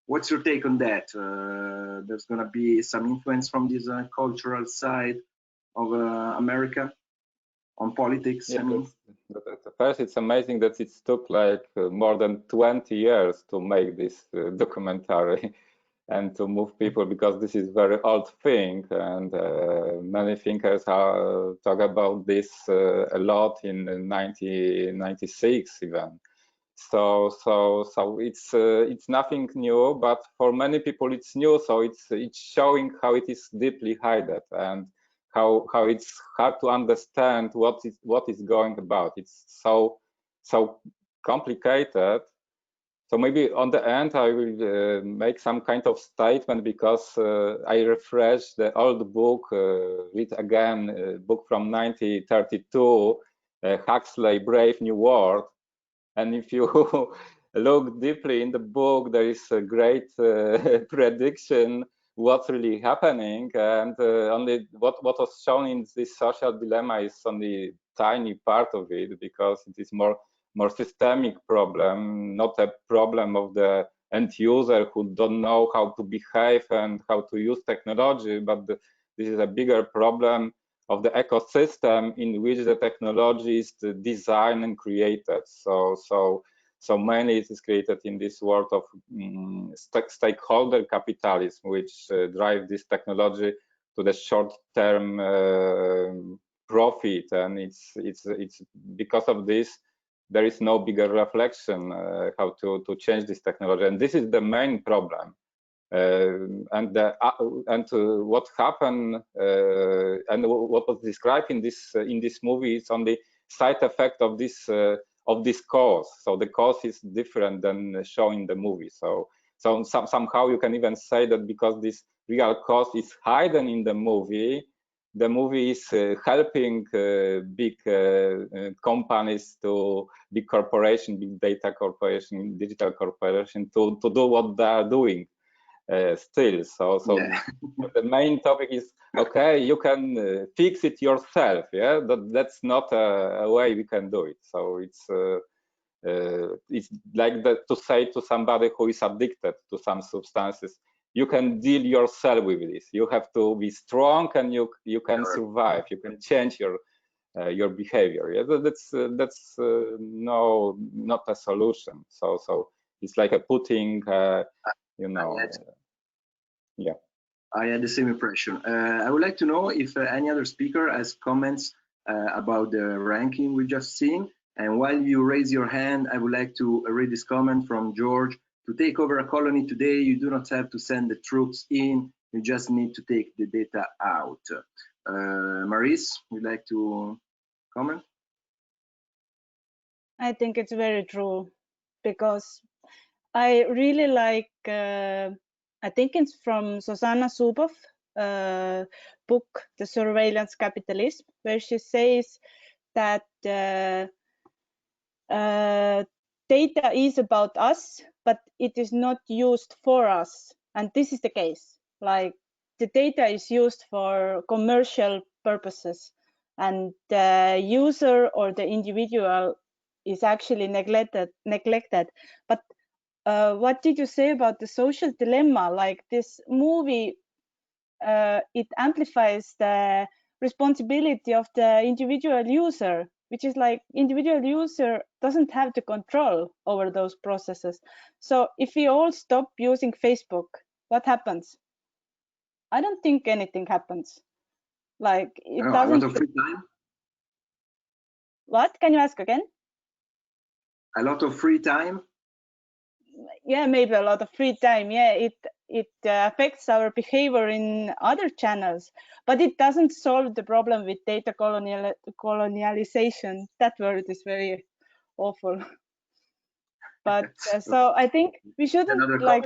What's your take on that? There's going to be some influence from this cultural side of America on politics. Yeah, I mean. First, it's amazing that it took like more than 20 years to make this documentary and to move people, because this is very old thing, and many thinkers talk about this a lot in 1996 even. So it's nothing new, but for many people it's new. So it's showing how it is deeply hidden and how it's hard to understand what is going about. It's so complicated. So maybe on the end I will make some kind of statement, because I refreshed the old book, read again, book from 1932, Huxley, Brave New World. And if you look deeply in the book, there is a great prediction what's really happening, and only what was shown in this social dilemma is only tiny part of it, because it is more systemic problem, not a problem of the end user who don't know how to behave and how to use technology, but this is a bigger problem of the ecosystem in which the technology is designed and created. So mainly it is created in this world of stakeholder capitalism, which drive this technology to the short-term profit, and it's because of this there is no bigger reflection how to change this technology, and this is the main problem. And what happened and what was described in this movie is only side effect of this cause. So the cause is different than shown in the movie. So somehow you can even say that because this real cause is hidden in the movie is helping big companies, to big corporation, big data corporation, digital corporation to do what they are doing. Still, so yeah. The main topic is, okay, you can fix it yourself. Yeah, that's not a way we can do it. So it's like to say to somebody who is addicted to some substances, you can deal yourself with this. You have to be strong, and you can survive. You can change your behavior. Yeah, that's no, not a solution. So it's like a putting. Yeah, I had the same impression. I would like to know if any other speaker has comments about the ranking we just seen. And while you raise your hand, I would like to read this comment from George. To take over a colony today, you do not have to send the troops in. You just need to take the data out. Maurice, would you like to comment? I think it's very true, because I really like, I think it's from Susanna Zuboff, book, The Surveillance Capitalism, where she says that data is about us, but it is not used for us. And this is the case. Like, the data is used for commercial purposes, and the user or the individual is actually neglected. But what did you say about the social dilemma? Like, this movie, it amplifies the responsibility of the individual user, which is like individual user doesn't have the control over those processes. So if we all stop using Facebook, what happens? I don't think anything happens. Like, it doesn't. A lot of free time. What? Can you ask again? A lot of free time. Yeah, maybe a lot of free time. Yeah, it affects our behavior in other channels, but it doesn't solve the problem with data colonialization. That word is very awful. But so I think we shouldn't like.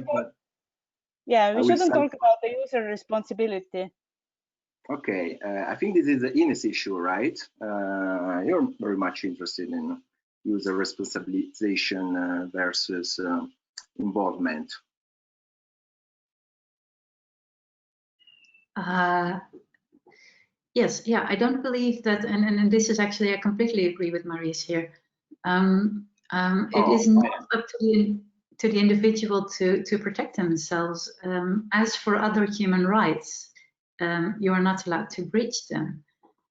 Yeah, we shouldn't talk about the user responsibility. Okay, I think this is an Ines issue, right? You're very much interested in user responsibilization versus involvement. Yes, yeah, I don't believe that, and this is actually, I completely agree with Maurice here. It is not up to the individual to protect themselves. As for other human rights, you are not allowed to breach them.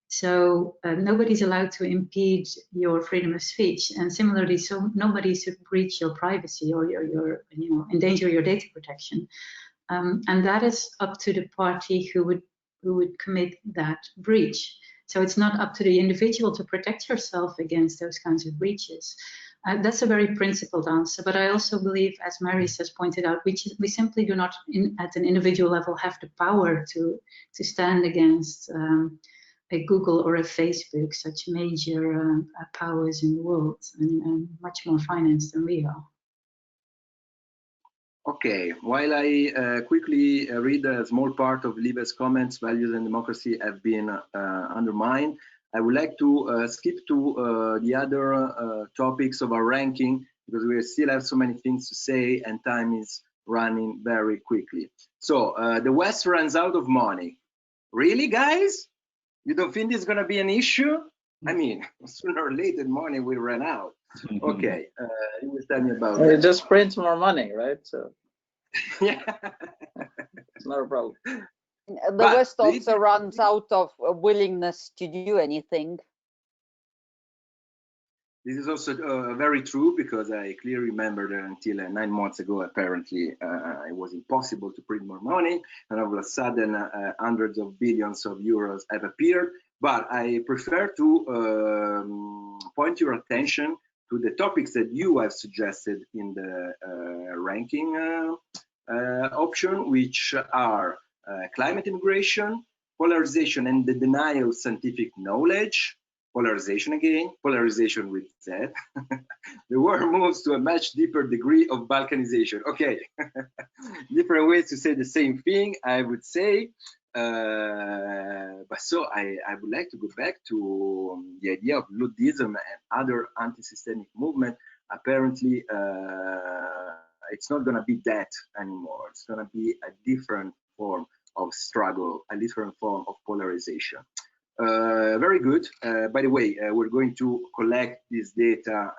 So nobody's allowed to impede your freedom of speech, and similarly, so nobody should breach your privacy or your endanger your data protection. And that is up to the party who would commit that breach. So it's not up to the individual to protect yourself against those kinds of breaches. That's a very principled answer, but I also believe, as Maurice has pointed out, we simply do not, at an individual level, have the power to stand against a Google or a Facebook, such major powers in the world, and much more financed than we are. Okay, while I quickly read a small part of Libe's comments, values and democracy have been undermined, I would like to skip to the other topics of our ranking, because we still have so many things to say and time is running very quickly. So the West runs out of money. Really, guys? You don't think this is going to be an issue? I mean, sooner or later, money will run out. Okay, you will tell me about it. Just print more money, right? So yeah, it's not a problem. The West also runs out of willingness to do anything. This is also very true, because I clearly remember that until 9 months ago, apparently, it was impossible to print more money, and all of a sudden, hundreds of billions of euros have appeared. But I prefer to point your attention to the topics that you have suggested in the ranking option, which are climate immigration, polarization and the denial of scientific knowledge, polarization again, polarization with Z. The world moves to a much deeper degree of balkanization. Okay, different ways to say the same thing, I would say. But so I would like to go back to the idea of Luddism and other anti-systemic movement. Apparently, it's not going to be that anymore. It's going to be a different form of struggle, a different form of polarization. Very good. By the way, we're going to collect this data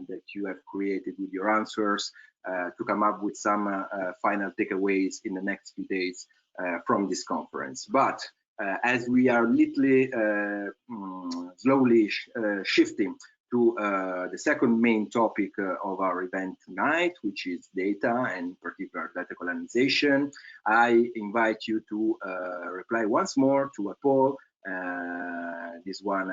that you have created with your answers to come up with some final takeaways in the next few days from this conference. But as we are slowly shifting to the second main topic of our event tonight, which is data, and in particular data colonization, I invite you to reply once more to a poll. This one,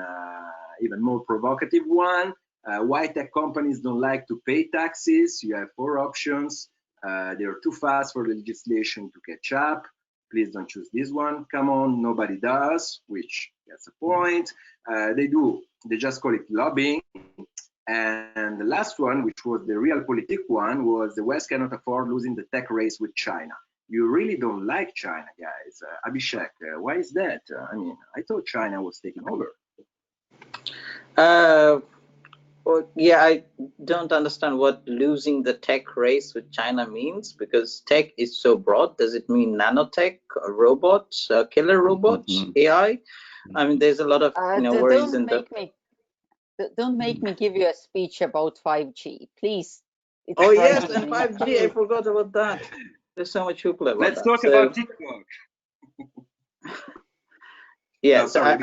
even more provocative one. Why tech companies don't like to pay taxes? You have 4 options. They're too fast for the legislation to catch up. Please don't choose this one. Come on, nobody does, which gets a point. They just call it lobbying. And the last one, which was the realpolitik one, was the West cannot afford losing the tech race with China. You really don't like China, guys. Abhishek, why is that? I mean, I thought China was taking over. Well, yeah, I don't understand what losing the tech race with China means, because tech is so broad. Does it mean nanotech, robots, killer robots, AI? I mean, there's a lot of worries in the. Don't make me give you a speech about 5G, please. Oh yes, and 5G, I forgot about that. There's so much hoopla about Let's talk about TikTok. Yeah, oh, sorry,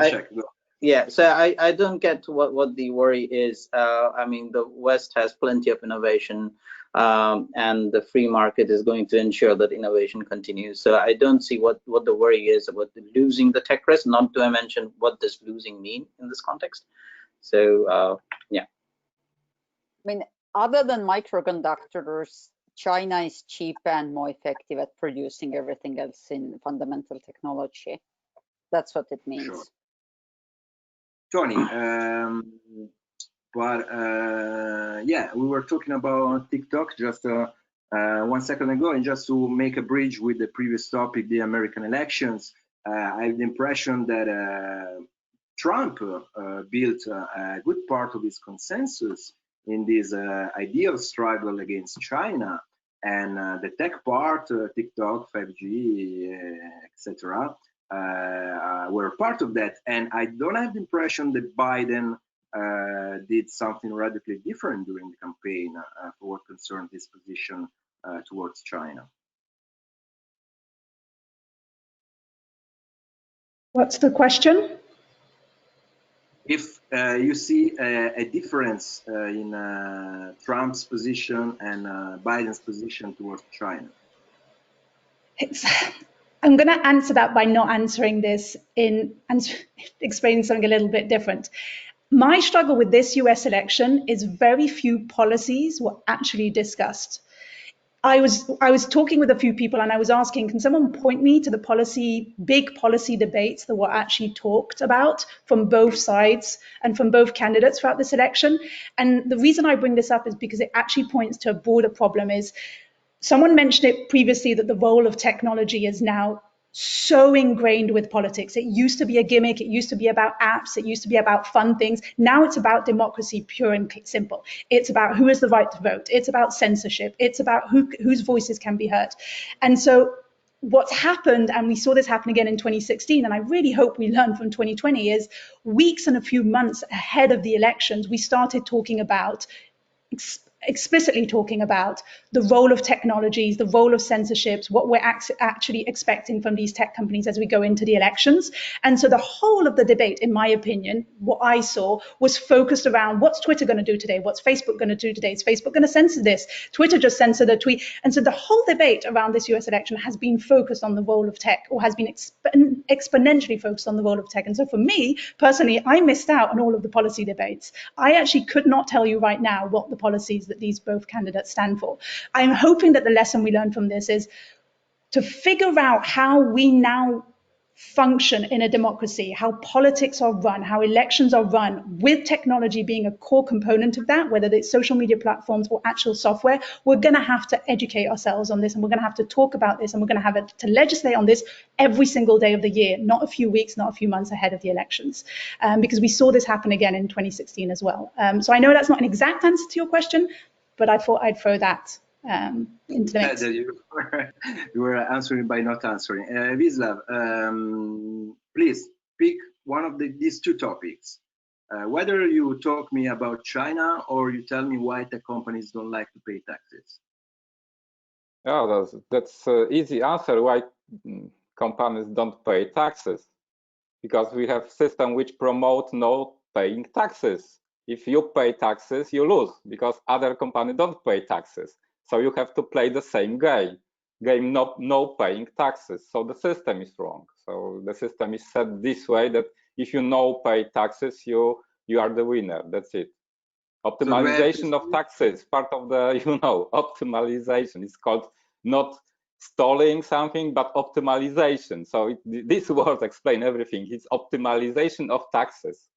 so I don't get what the worry is. I mean, the West has plenty of innovation, and the free market is going to ensure that innovation continues. So I don't see what the worry is about losing the tech race. Not to mention, what does losing mean in this context? So yeah. I mean, other than microconductors, China is cheaper and more effective at producing everything else in fundamental technology. That's what it means. Sure. Tony, yeah, we were talking about TikTok just 1 second ago, and just to make a bridge with the previous topic, the American elections, I have the impression that Trump built a good part of his consensus in this ideal struggle against China, and the tech part, TikTok, 5G, etc., were part of that. And I don't have the impression that Biden did something radically different during the campaign for what concerned his position towards China. What's the question? If you see a difference in Trump's position and Biden's position towards China. I'm going to answer that by not answering this and explaining something a little bit different. My struggle with this US election is very few policies were actually discussed. I was talking with a few people and I was asking, can someone point me to the big policy debates that were actually talked about from both sides and from both candidates throughout this election? And the reason I bring this up is because it actually points to a broader problem. Is someone mentioned it previously that the role of technology is now so ingrained with politics. It used to be a gimmick. It used to be about apps. It used to be about fun things. Now it's about democracy, pure and simple. It's about who has the right to vote. It's about censorship. It's about whose voices can be heard. And so what's happened, and we saw this happen again in 2016, and I really hope we learn from 2020, is weeks and a few months ahead of the elections, we started talking about explicitly talking about the role of technologies, the role of censorships, what we're actually expecting from these tech companies as we go into the elections. And so the whole of the debate, in my opinion, what I saw was focused around what's Twitter going to do today? What's Facebook going to do today? Is Facebook going to censor this? Twitter just censored a tweet. And so the whole debate around this US election has been focused on the role of tech, or has been exponentially focused on the role of tech. And so for me, personally, I missed out on all of the policy debates. I actually could not tell you right now what the policies that these both candidates stand for. I'm hoping that the lesson we learn from this is to figure out how we now function in a democracy, how politics are run, how elections are run, with technology being a core component of that, whether it's social media platforms or actual software. We're going to have to educate ourselves on this, and we're going to have to talk about this, and we're going to have to legislate on this every single day of the year, not a few weeks, not a few months ahead of the elections, because we saw this happen again in 2016 as well. So I know that's not an exact answer to your question, but I thought I'd throw that into the mix. You were answering by not answering. Wisław, please pick one of these two topics. Whether you talk me about China or you tell me why tech companies don't like to pay taxes. Oh, that's an easy answer. Why companies don't pay taxes? Because we have system which promote no paying taxes. If you pay taxes, you lose because other companies don't pay taxes. So you have to play the same game no paying taxes. So the system is wrong. So the system is set this way that if you no pay taxes, you are the winner. That's it. Optimization of taxes, part of the optimization. It's called not stalling something, but optimization. So these words explain everything. It's optimization of taxes.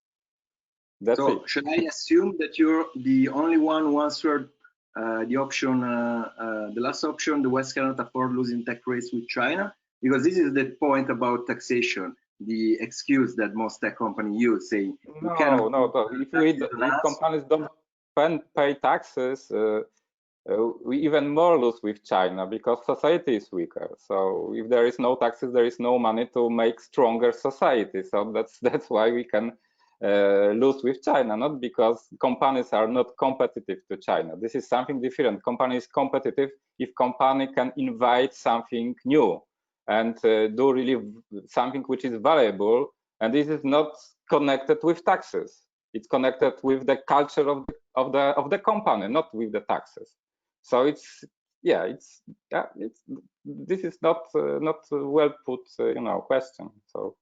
That's so it. should I assume that you're the only one who answered the option, the last option, the West cannot afford losing tax rates with China? Because this is the point about taxation, the excuse that most tech companies use, saying No. If companies don't pay taxes, we even more lose with China because society is weaker. So if there is no taxes, there is no money to make stronger society. So that's why we can lose with China, not because companies are not competitive to China. This is something different. Company is competitive if company can invite something new and do really something which is valuable. And this is not connected with taxes. It's connected with the culture of the company, not with the taxes. So this is not well put question. So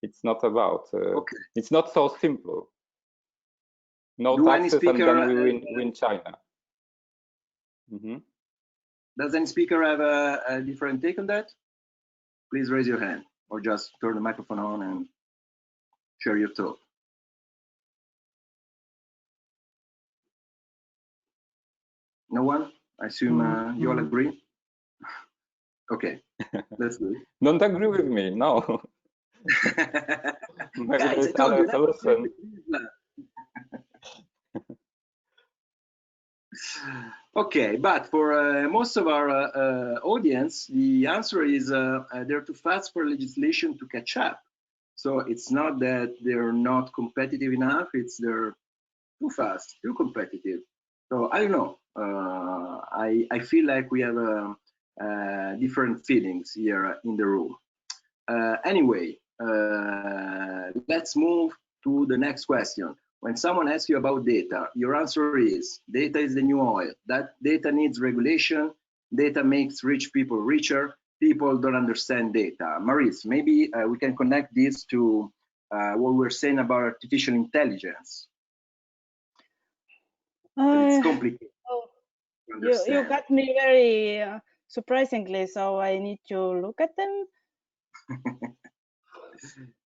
it's not about okay. It's not so simple. No taxes and then we win China. Does any speaker have a different take on that? Please raise your hand or just turn the microphone on and share your thought. No one? I assume you all agree? Okay, let's do it. Don't agree with me, no. Maybe Guys, there's other solution. Okay, but for most of our audience, the answer is they're too fast for legislation to catch up. So it's not that they're not competitive enough, it's they're too fast, too competitive. So I don't know. I feel like we have different feelings here in the room. Anyway, let's move to the next question. When someone asks you about data, your answer is data is the new oil. That data needs regulation. Data makes rich people richer. People don't understand data. Maurice, maybe we can connect this to what we're saying about artificial intelligence. It's complicated. You got me very surprisingly, so I need to look at them.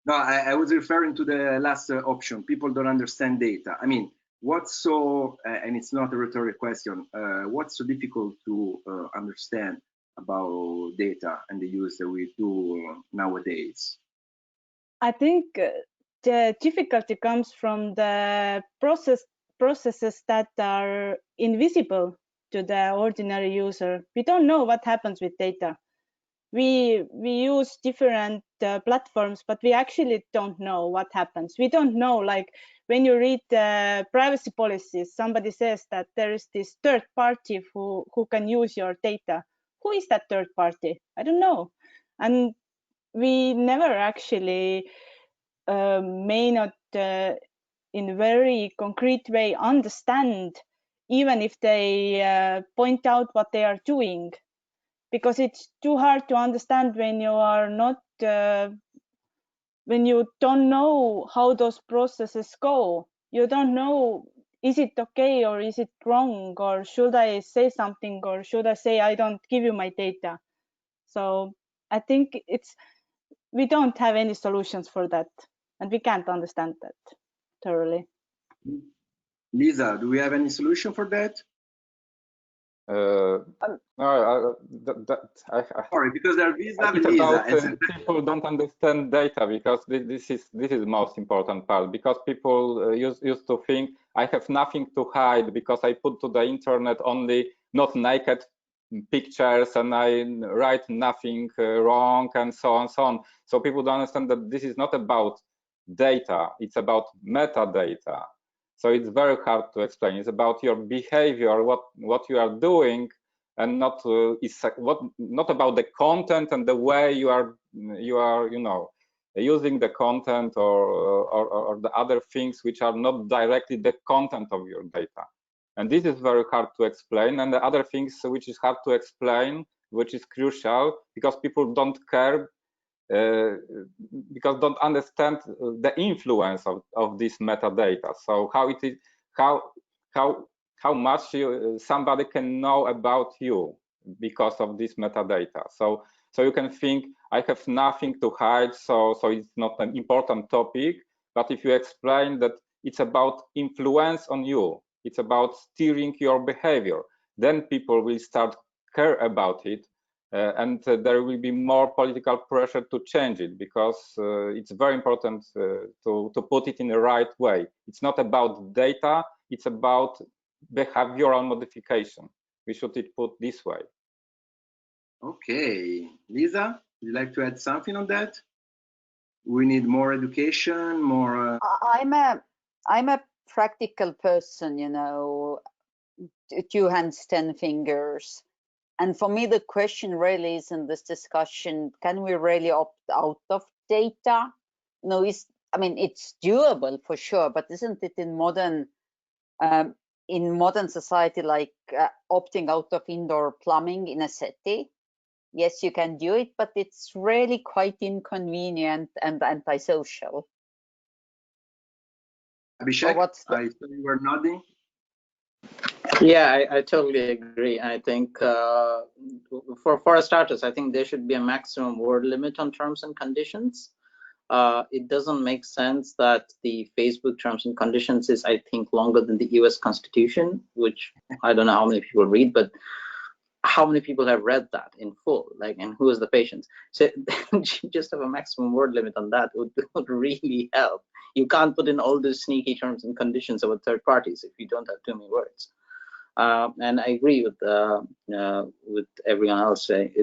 No, I was referring to the last option. People don't understand data. I mean, what's so, and it's not a rhetorical question, what's so difficult to understand about data and the use that we do nowadays? I think the difficulty comes from the processes that are invisible to the ordinary user. We don't know what happens with data. We use different platforms, but we actually don't know what happens. We don't know, like when you read the privacy policies, somebody says that there is this third party who can use your data. Who is that third party? I don't know. And we never actually may not in a very concrete way understand, even if they point out what they are doing, because it's too hard to understand when you are not when you don't know how those processes go. You don't know, is it okay or is it wrong, or should I say something, or should I say I don't give you my data? So I think we don't have any solutions for that, and we can't understand that thoroughly. Lisa, do we have any solution for that? Sorry, because there is Lisa. People don't understand data, because this is the most important part. Because people used to think I have nothing to hide because I put to the internet only not naked pictures and I write nothing wrong and so on and so on. So people don't understand that this is not about data; it's about metadata. So it's very hard to explain. It's about your behavior, what you are doing, and not about the content and the way you are using the content or the other things which are not directly the content of your data. And this is very hard to explain. And the other things which is hard to explain, which is crucial, because people don't care, because don't understand the influence of this metadata. So how it is, how much somebody can know about you because of this metadata. So you can think I have nothing to hide, so it's not an important topic. But if you explain that it's about influence on you. It's about steering your behavior. Then people will start care about it, and there will be more political pressure to change it, because it's very important to put it in the right way. It's not about data, it's about behavioral modification. We should put this way. Okay, Lisa, would you like to add something on that? We need more education, more. I'm a practical person, you know, 2 hands, 10 fingers. And for me, the question really is in this discussion, can we really opt out of data? No, I mean, it's doable for sure, but isn't it in modern society like opting out of indoor plumbing in a city? Yes, you can do it, but it's really quite inconvenient and antisocial. Abhishek, I saw you were nodding. Yeah, I totally agree. I think for starters, I think there should be a maximum word limit on terms and conditions. It doesn't make sense that the Facebook terms and conditions is, I think, longer than the US Constitution, which I don't know how many people read, but how many people have read that in full? Like, and who is the patient? So just have a maximum word limit on that would really help. You can't put in all those sneaky terms and conditions about third parties if you don't have too many words. And I agree with everyone else saying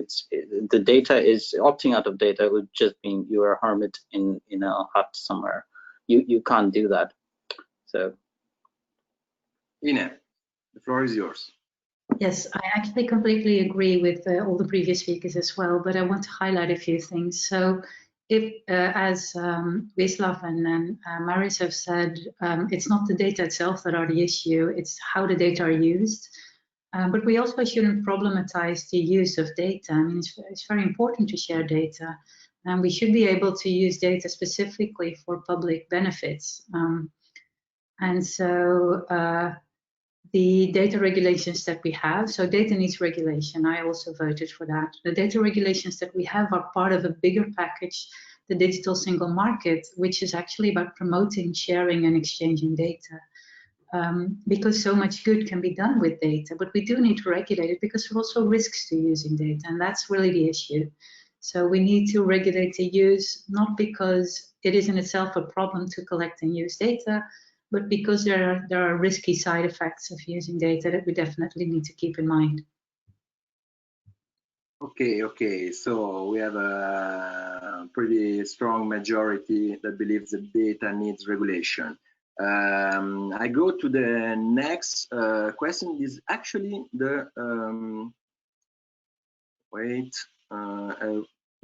the data is opting out of data would just mean you are a hermit in a hut somewhere. You can't do that. So, Ine, the floor is yours. Yes, I actually completely agree with all the previous speakers as well, but I want to highlight a few things. So if, as Wisław and Marius have said, it's not the data itself that are the issue, it's how the data are used. But we also shouldn't problematize the use of data. I mean, it's very important to share data, and we should be able to use data specifically for public benefits. And so the data regulations that we have, so data needs regulation. I also voted for that. The data regulations that we have are part of a bigger package, the digital single market, which is actually about promoting, sharing, and exchanging data. Because so much good can be done with data, but we do need to regulate it because there are also risks to using data, and that's really the issue. So we need to regulate the use, not because it is in itself a problem to collect and use data, but because there are risky side effects of using data that we definitely need to keep in mind. Okay. So we have a pretty strong majority that believes that data needs regulation. I go to the next question. Is actually the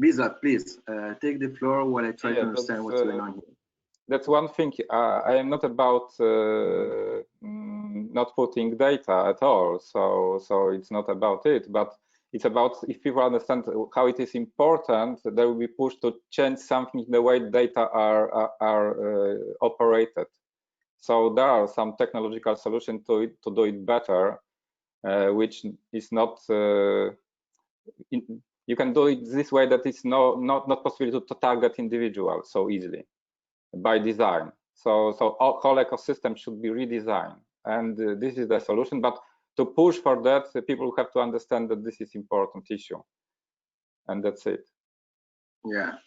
Wisław, please take the floor while I try to understand what's going on here. That's one thing. I am not about not putting data at all. So it's not about it, but it's about if people understand how it is important, they will be pushed to change something in the way data are operated. So there are some technological solutions to do it better, which is not. You can do it this way that it's not possible to target individuals so easily by design. So our whole ecosystem should be redesigned, and this is the solution. But to push for that, people have to understand that this is important issue, and that's it. Yeah.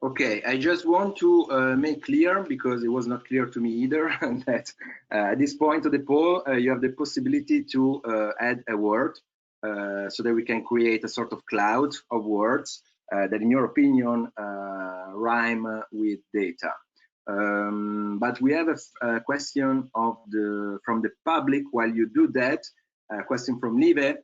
Okay, I just want to make clear, because it was not clear to me either, that at this point of the poll, you have the possibility to add a word so that we can create a sort of cloud of words that, in your opinion, rhyme with data. But we have a question from the public. While you do that, a question from Live.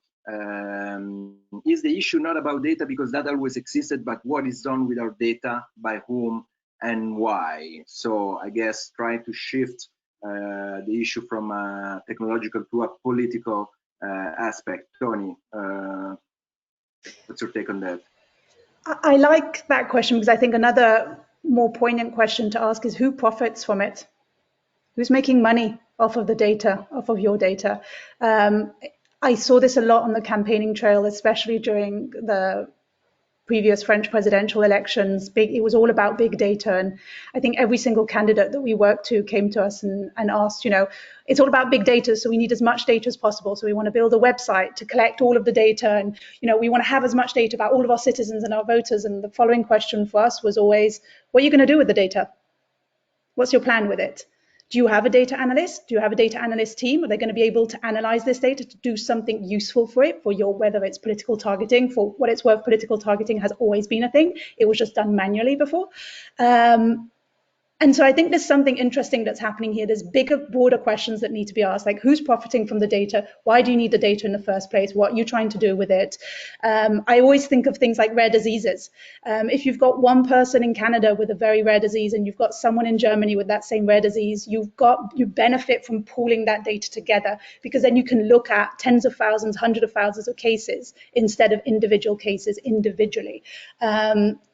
Is the issue not about data because that always existed, but what is done with our data, by whom, and why? So I guess trying to shift the issue from a technological to a political aspect. Tony, what's your take on that? I like that question because I think another more poignant question to ask is who profits from it? Who's making money off of the data, off of your data? I saw this a lot on the campaigning trail, especially during the previous French presidential elections. It was all about big data. And I think every single candidate that we worked to came to us and asked, it's all about big data, so we need as much data as possible. So we want to build a website to collect all of the data, and we want to have as much data about all of our citizens and our voters. And the following question for us was always, what are you going to do with the data? What's your plan with it? Do you have a data analyst? Do you have a data analyst team? Are they going to be able to analyze this data to do something useful for it, whether it's political targeting? For what it's worth, political targeting has always been a thing. It was just done manually before. And so I think there's something interesting that's happening here. There's bigger, broader questions that need to be asked, like who's profiting from the data? Why do you need the data in the first place? What are you trying to do with it? I always think of things like rare diseases. If you've got one person in Canada with a very rare disease and you've got someone in Germany with that same rare disease, you benefit from pooling that data together, because then you can look at tens of thousands, hundreds of thousands of cases instead of individual cases individually.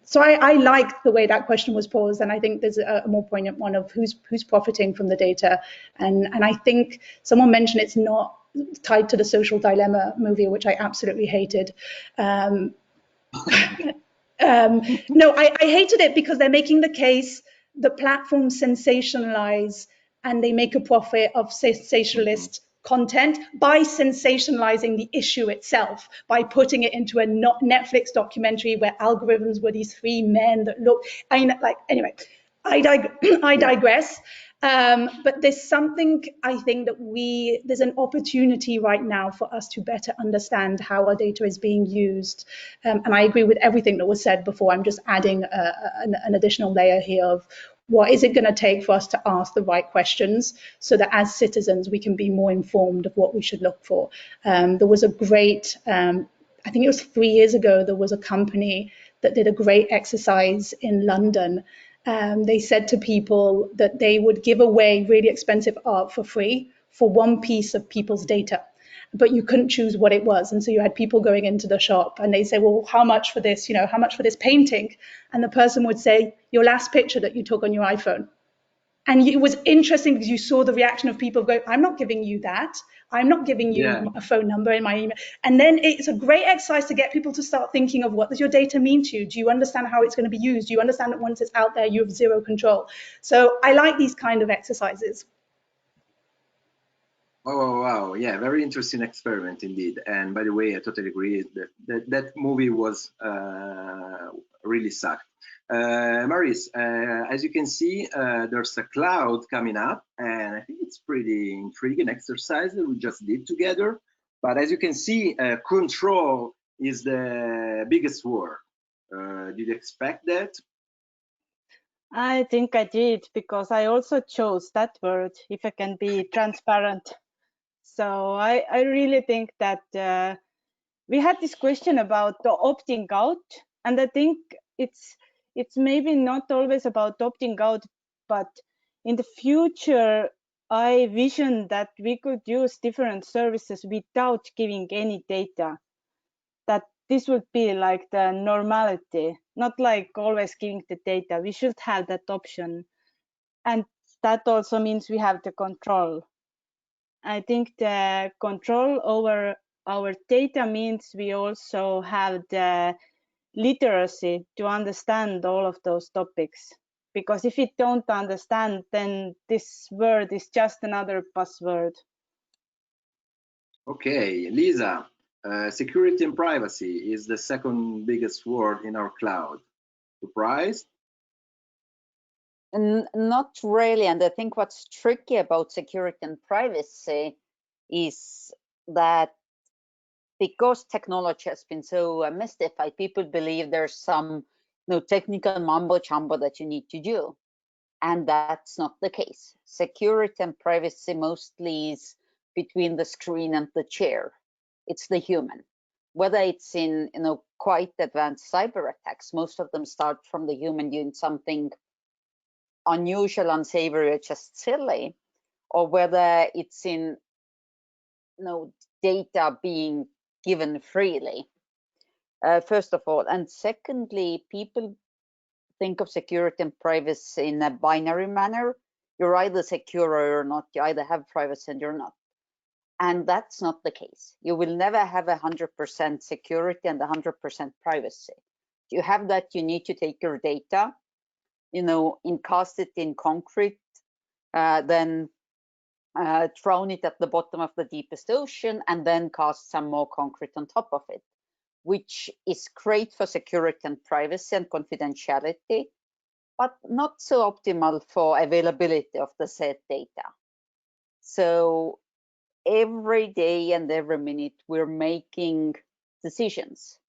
So I like the way that question was posed, and I think there's a more poignant one of who's profiting from the data. And I think someone mentioned it's not tied to the Social Dilemma movie, which I absolutely hated. No, I hated it because they're making the case the platforms sensationalize and they make a profit of sensationalist content by sensationalizing the issue itself, by putting it into a Netflix documentary where algorithms were these three men that look, anyway, I digress. But there's something, I think, that there's an opportunity right now for us to better understand how our data is being used. And I agree with everything that was said before. I'm just adding an additional layer here of what is it going to take for us to ask the right questions so that as citizens we can be more informed of what we should look for. There was a great, I think it was 3 years ago, there was a company that did a great exercise in London. They said to people that they would give away really expensive art for free for one piece of people's data, but you couldn't choose what it was. And so you had people going into the shop and they say, well, how much for this, how much for this painting? And the person would say, your last picture that you took on your iPhone. And it was interesting because you saw the reaction of people go, I'm not giving you that. I'm not giving you a phone number in my email. And then it's a great exercise to get people to start thinking of, what does your data mean to you? Do you understand how it's going to be used? Do you understand that once it's out there, you have zero control? So I like these kind of exercises. Oh, wow. Yeah, very interesting experiment indeed. And by the way, I totally agree that movie was really sucked. Maris, as you can see, there's a cloud coming up, and I think it's pretty intriguing exercise that we just did together. But as you can see, control is the biggest word. Did you expect that? I think I did, because I also chose that word, if I can be transparent. So I really think that we had this question about the opting out, and I think it's maybe not always about opting out, but in the future, I vision that we could use different services without giving any data. That this would be like the normality, not like always giving the data. We should have that option. And that also means we have the control. I think the control over our data means we also have the literacy to understand all of those topics. Because if we don't understand, then this word is just another buzzword. Okay, Lisa, security and privacy is the second biggest word in our cloud. Surprised? Not really. And I think what's tricky about security and privacy is that because technology has been so mystified, people believe there's some technical mumbo jumbo that you need to do. And that's not the case. Security and privacy mostly is between the screen and the chair. It's the human. Whether it's in quite advanced cyber attacks, most of them start from the human doing something unusual, unsavory, or just silly, or whether it's in data being given freely, first of all. And secondly, people think of security and privacy in a binary manner. You're either secure or you're not. You either have privacy and you're not. And that's not the case. You will never have 100% security and 100% privacy. To have that, you need to take your data, cast it in concrete, then thrown it at the bottom of the deepest ocean, and then cast some more concrete on top of it, which is great for security and privacy and confidentiality, but not so optimal for availability of the said data. So every day and every minute, we're making decisions.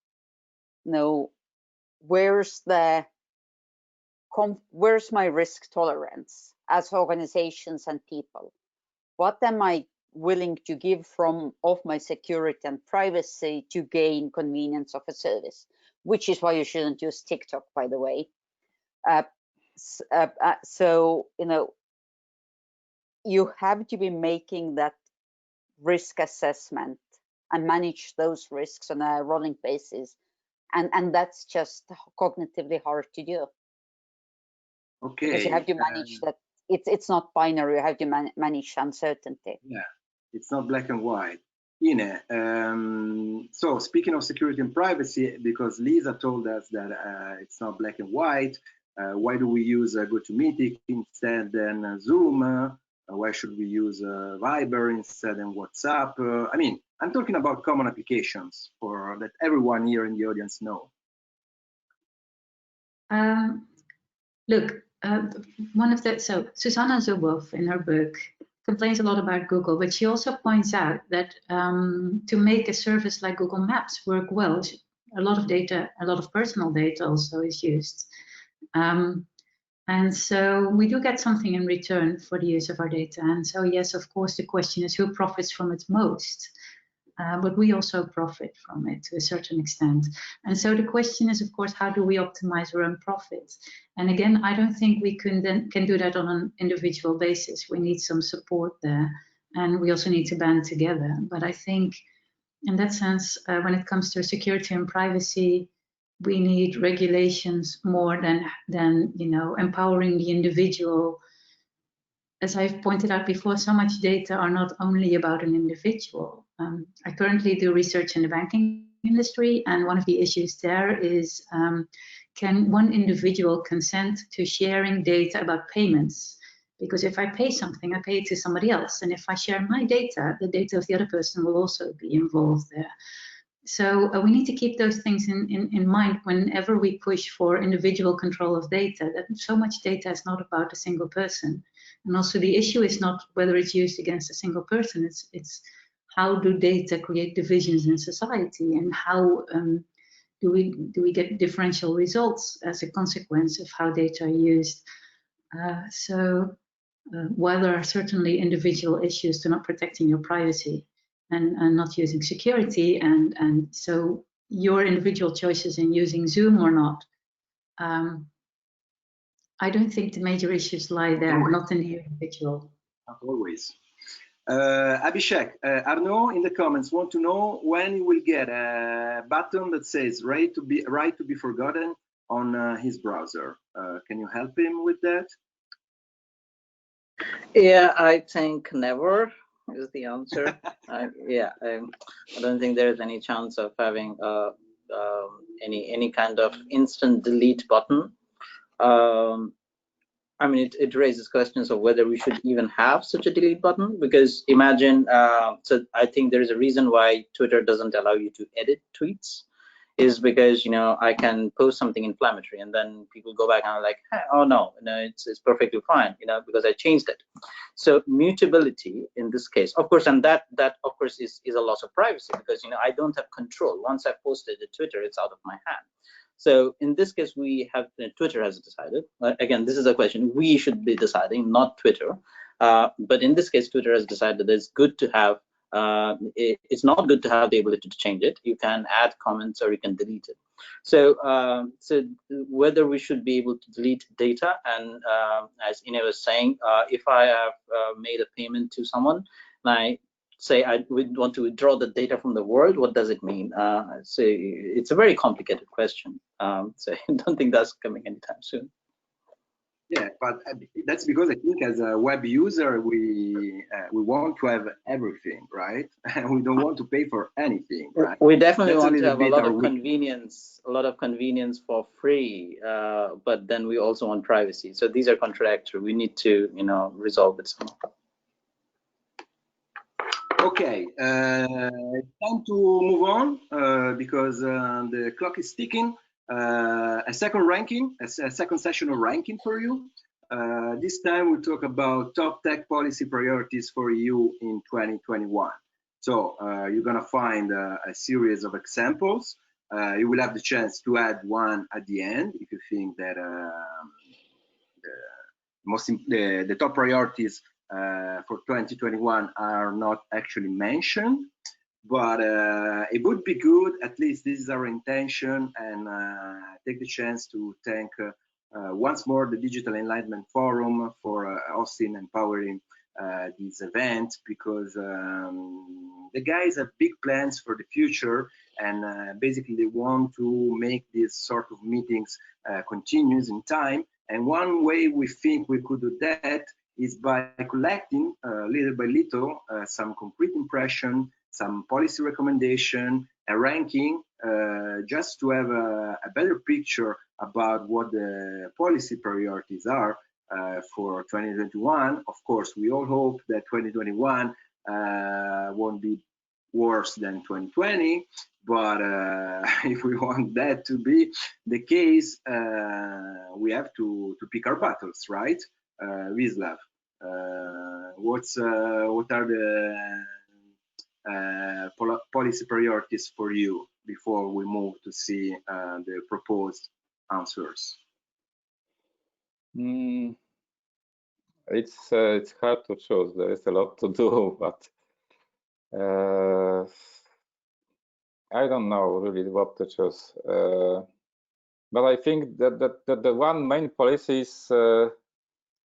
Where's my risk tolerance as organizations and people? What am I willing to give of my security and privacy to gain convenience of a service? Which is why you shouldn't use TikTok, by the way. So you have to be making that risk assessment and manage those risks on a rolling basis, and that's just cognitively hard to do. Okay. Because you have to manage that. It's not binary. You have to manage uncertainty. Yeah, it's not black and white. Ine, so speaking of security and privacy, because Lisa told us that it's not black and white, why do we use GoToMeeting instead than Zoom? Why should we use Viber instead than WhatsApp? I mean, I'm talking about common applications for that everyone here in the audience know. Look, so Susanna Zuboff in her book complains a lot about Google, but she also points out that to make a service like Google Maps work well, a lot of data, a lot of personal data also is used. And so we do get something in return for the use of our data. And so, yes, of course, the question is who profits from it most? But we also profit from it to a certain extent. And so the question is, of course, how do we optimize our own profits? And again, I don't think we can do that on an individual basis. We need some support there, and we also need to band together. But I think in that sense, when it comes to security and privacy, we need regulations more than empowering the individual. As I've pointed out before, so much data are not only about an individual. I currently do research in the banking industry, and one of the issues there is, can one individual consent to sharing data about payments? Because if I pay something, I pay it to somebody else. And if I share my data, the data of the other person will also be involved there. So we need to keep those things in mind whenever we push for individual control of data, that so much data is not about a single person. And also the issue is not whether it's used against a single person, it's how do data create divisions in society, and how do we get differential results as a consequence of how data are used. While there are certainly individual issues to not protecting your privacy and not using security, and so your individual choices in using Zoom or not, I don't think the major issues lie there, not in the individual. Not always. Abhishek, Arnaud in the comments want to know when you will get a button that says right to be forgotten on his browser. Can you help him with that? Yeah, I think never is the answer. I don't think there is any chance of having any kind of instant delete button. I mean, it raises questions of whether we should even have such a delete button, because imagine, so I think there is a reason why Twitter doesn't allow you to edit tweets, is because, I can post something inflammatory and then people go back and are like, hey, oh no, it's perfectly fine, because I changed it. So mutability in this case, of course, and that of course is a loss of privacy, because, I don't have control. Once I've posted to Twitter, it's out of my hand. So in this case, we have Twitter has decided. Again, this is a question we should be deciding, not Twitter. But in this case, Twitter has decided that it's good to have. It's not good to have the ability to change it. You can add comments or you can delete it. So, whether we should be able to delete data, and as Ine was saying, if I have made a payment to someone, and I say I would want to withdraw the data from the world, what does it mean? So it's a very complicated question. So I don't think that's coming anytime soon. Yeah, but that's because I think as a web user, we want to have everything, right? And we don't want to pay for anything, right? We definitely That's want to have a lot of weakness. convenience for free, but then we also want privacy. So these are contradictory. We need to, resolve it somehow. Okay, time to move on because the clock is ticking. A second session of ranking for you. This time we'll talk about top tech policy priorities for EU in 2021. So you're gonna find a series of examples. You will have the chance to add one at the end if you think that the top priorities for 2021 are not actually mentioned, but it would be good, at least this is our intention, and take the chance to thank once more the Digital Enlightenment Forum for hosting and powering this event, because the guys have big plans for the future, and basically they want to make these sort of meetings continuous in time. And one way we think we could do that is by collecting little by little some concrete impression, some policy recommendation, a ranking, just to have a better picture about what the policy priorities are for 2021. Of course, we all hope that 2021 won't be worse than 2020, but if we want that to be the case, we have to pick our battles, right? Wisław, what are the policy priorities for you before we move to see the proposed answers? It's hard to choose. There is a lot to do, but I don't know really what to choose. But I think that the one main policy is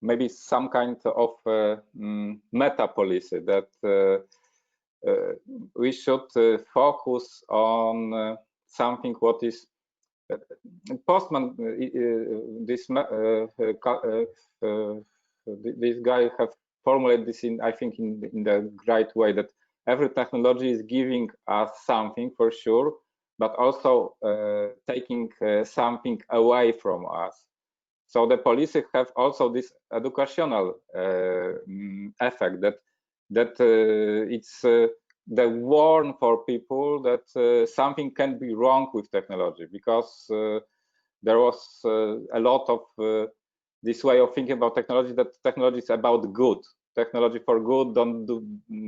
maybe some kind of meta policy, that we should focus on something what is Postman. This guy have formulated this in, I think, in the right way, that every technology is giving us something for sure, but also taking something away from us. So the policy have also this educational effect, that it's the warn for people that something can be wrong with technology, because there was a lot of this way of thinking about technology, that technology is about good. Technology for good, don't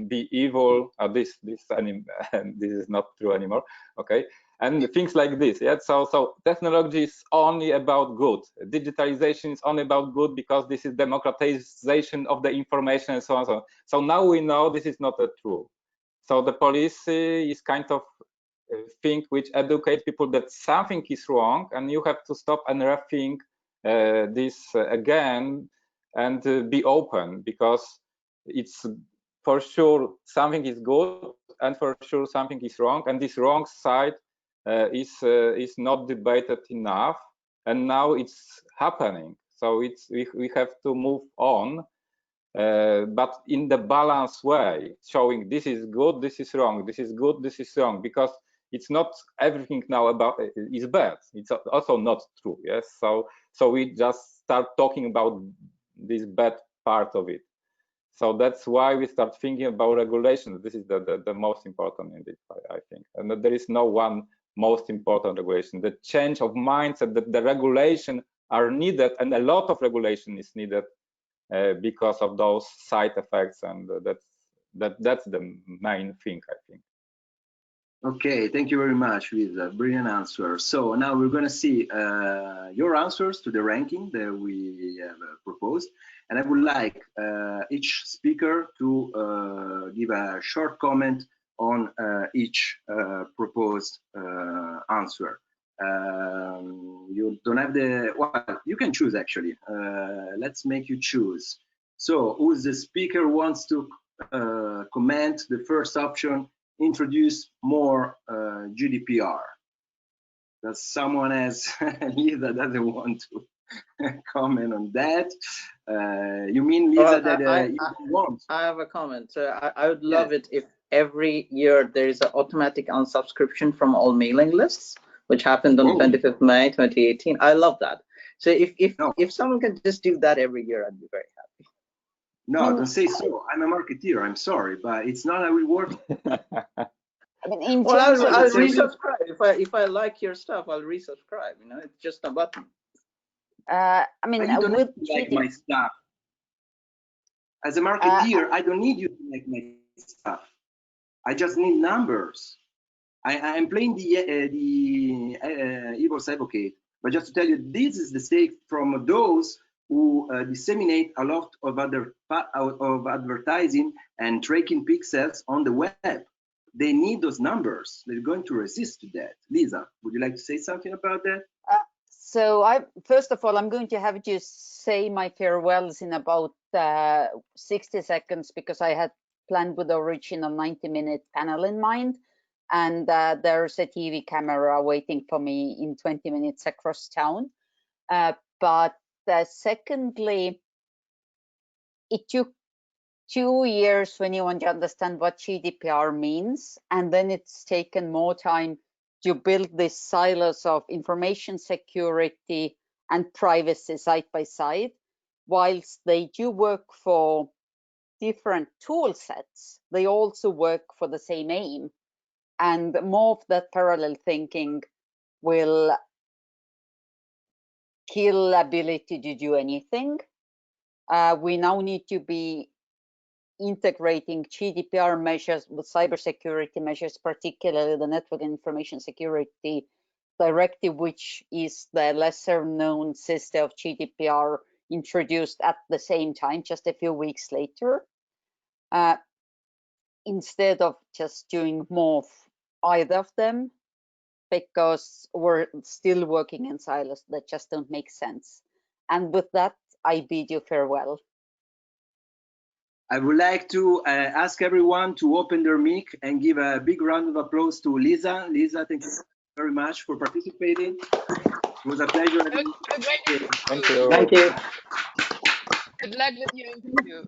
be evil. This is not true anymore. Okay, and things like this. Yeah. So technology is only about good. Digitalization is only about good because this is democratization of the information and so on. So now we know this is not true. So the policy is kind of thing which educates people that something is wrong, and you have to stop and rethink this again, and be open, because it's for sure something is good and for sure something is wrong, and this wrong side is not debated enough, and now it's happening. So we have to move on, but in the balanced way, showing this is good, this is wrong, this is good, this is wrong, because it's not everything now about is bad. It's also not true. Yes. So we just start talking about this bad part of it. So that's why we start thinking about regulation. This is the most important in it, I think. And there is no one most important regulation. The change of mindset, that the regulation are needed, and a lot of regulation is needed because of those side effects, and that's the main thing, I think. Okay, thank you very much, with a brilliant answer. So now we're going to see your answers to the ranking that we have proposed, and I would like each speaker to give a short comment on each proposed answer. You don't have the, well, you can choose actually. Let's make you choose. So who's the speaker wants to comment the first option? Introduce more GDPR. Does someone has that doesn't want to comment on that. You mean, Lisa, that you don't want? I have a comment. I would love it if every year there is an automatic unsubscription from all mailing lists, which happened on 25th May 2018. I love that. So if someone can just do that every year, I'd be very happy. No, don't say so. I'm a marketeer. I'm sorry, but it's not how it works. I mean, in Well, terms I'll of resubscribe. If I like your stuff, I'll resubscribe. You know, it's just a button. I mean, you don't with like my stuff. As a marketeer, I don't need you to like my stuff. I just need numbers. I'm playing the evil's advocate, but just to tell you, this is the stake from those who disseminate a lot of other of advertising and tracking pixels on the web. They need those numbers. They're going to resist to that. Lisa, would you like to say something about that? So first of all, I'm going to have you say my farewells in about 60 seconds because I had planned with the original 90-minute panel in mind. And there's a TV camera waiting for me in 20 minutes across town. But secondly, it took 2 years for anyone to understand what GDPR means. And then it's taken more time to build these silos of information security and privacy side by side. Whilst they do work for different tool sets, they also work for the same aim. And more of that parallel thinking will kill ability to do anything. We now need to be integrating GDPR measures with cybersecurity measures, particularly the Network and Information Security Directive, which is the lesser known sister of GDPR introduced at the same time, just a few weeks later, instead of just doing more of either of them, because we're still working in silos that just don't make sense. And with that, I bid you farewell. I would like to ask everyone to open their mic and give a big round of applause to Lisa. Lisa, thank you very much for participating. It was a pleasure. Thank you. Thank you. Good luck with your interview.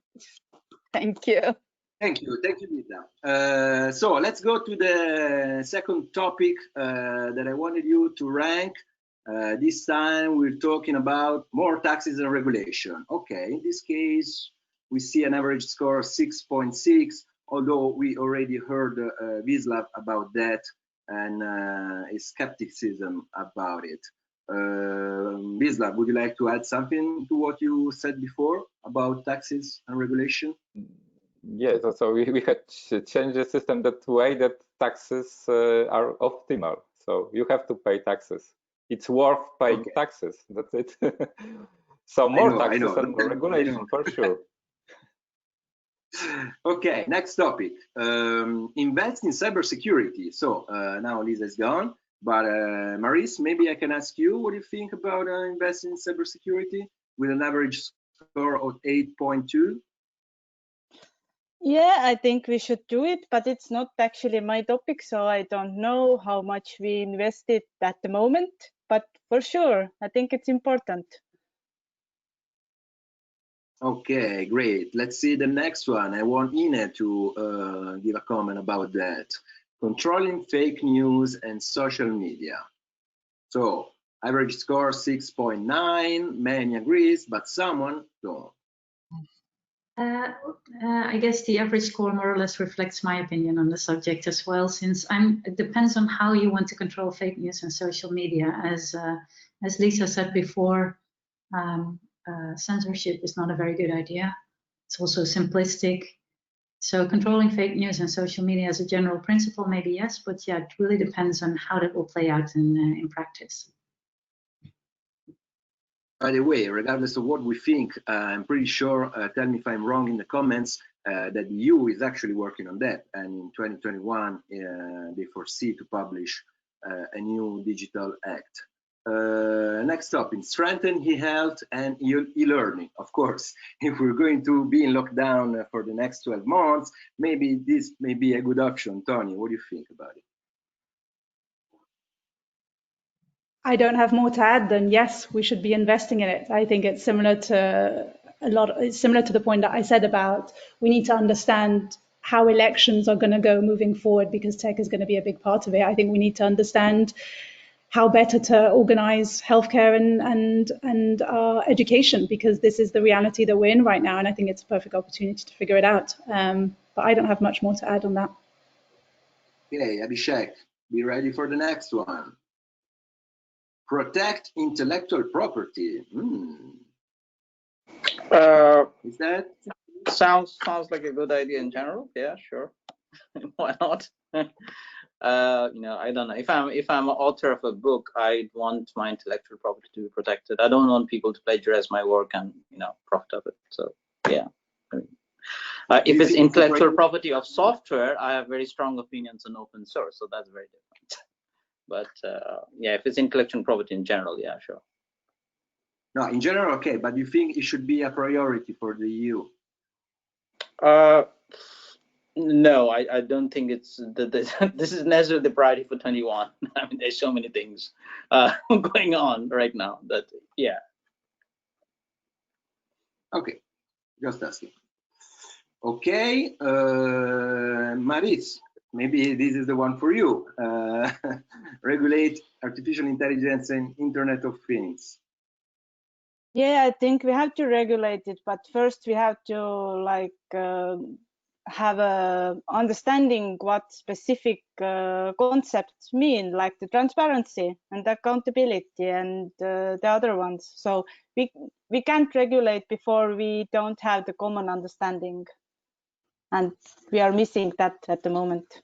Thank you. Thank you, Lisa. So let's go to the second topic that I wanted you to rank. This time we're talking about more taxes and regulation. Okay, in this case, we see an average score of 6.6, although we already heard Wisław about that and his skepticism about it. Wisław, would you like to add something to what you said before about taxes and regulation? Yes, so we had changed the system that way that taxes are optimal. So you have to pay taxes. It's worth paying taxes. That's it. So more taxes and more regulation for sure. Okay, next topic. Invest in cybersecurity. So now Lisa is gone, but Maurice, maybe I can ask you what you think about investing in cybersecurity with an average score of 8.2. Yeah, I think we should do it, but it's not actually my topic, so I don't know how much we invested at the moment, but for sure, I think it's important. Okay, great. Let's see the next one. I want Ine to give a comment about that. Controlling fake news and social media. So average score 6.9, many agrees, but someone don't. I guess the average score more or less reflects my opinion on the subject as well, since it depends on how you want to control fake news and social media. As Lisa said before, censorship is not a very good idea. It's also simplistic. So controlling fake news and social media as a general principle, maybe yes, but yeah, it really depends on how that will play out in practice. By the way, regardless of what we think, I'm pretty sure, tell me if I'm wrong in the comments, that the EU is actually working on that. And in 2021, they foresee to publish a new digital act. Next topic, strengthen e-health and e-learning. Of course, if we're going to be in lockdown for the next 12 months, maybe this may be a good option. Tony, what do you think about it? I don't have more to add than yes, we should be investing in it. I think it's similar to it's similar to the point that I said about we need to understand how elections are going to go moving forward because tech is going to be a big part of it. I think we need to understand how better to organize healthcare and education because this is the reality that we're in right now. And I think it's a perfect opportunity to figure it out. But I don't have much more to add on that. Okay, Abhishek, be ready for the next one. Protect intellectual property. Is that sounds like a good idea in general? Yeah, sure. Why not? I don't know. If I'm an author of a book, I want my intellectual property to be protected. I don't want people to plagiarize my work and profit of it. So yeah. If it's intellectual property of software, I have very strong opinions on open source, so that's very different. But yeah, if it's intellectual property in general, yeah, sure. No, in general, okay, but you think it should be a priority for the EU? No, I don't think it's this is necessarily the priority for 21. I mean, there's so many things going on right now that, yeah. Okay, just asking. Okay, Maris, maybe this is the one for you. Regulate artificial intelligence and Internet of Things. Yeah, I think we have to regulate it, but first we have to have a understanding what specific concepts mean, like the transparency and the accountability and the other ones. So we can't regulate before we don't have the common understanding, and we are missing that at the moment.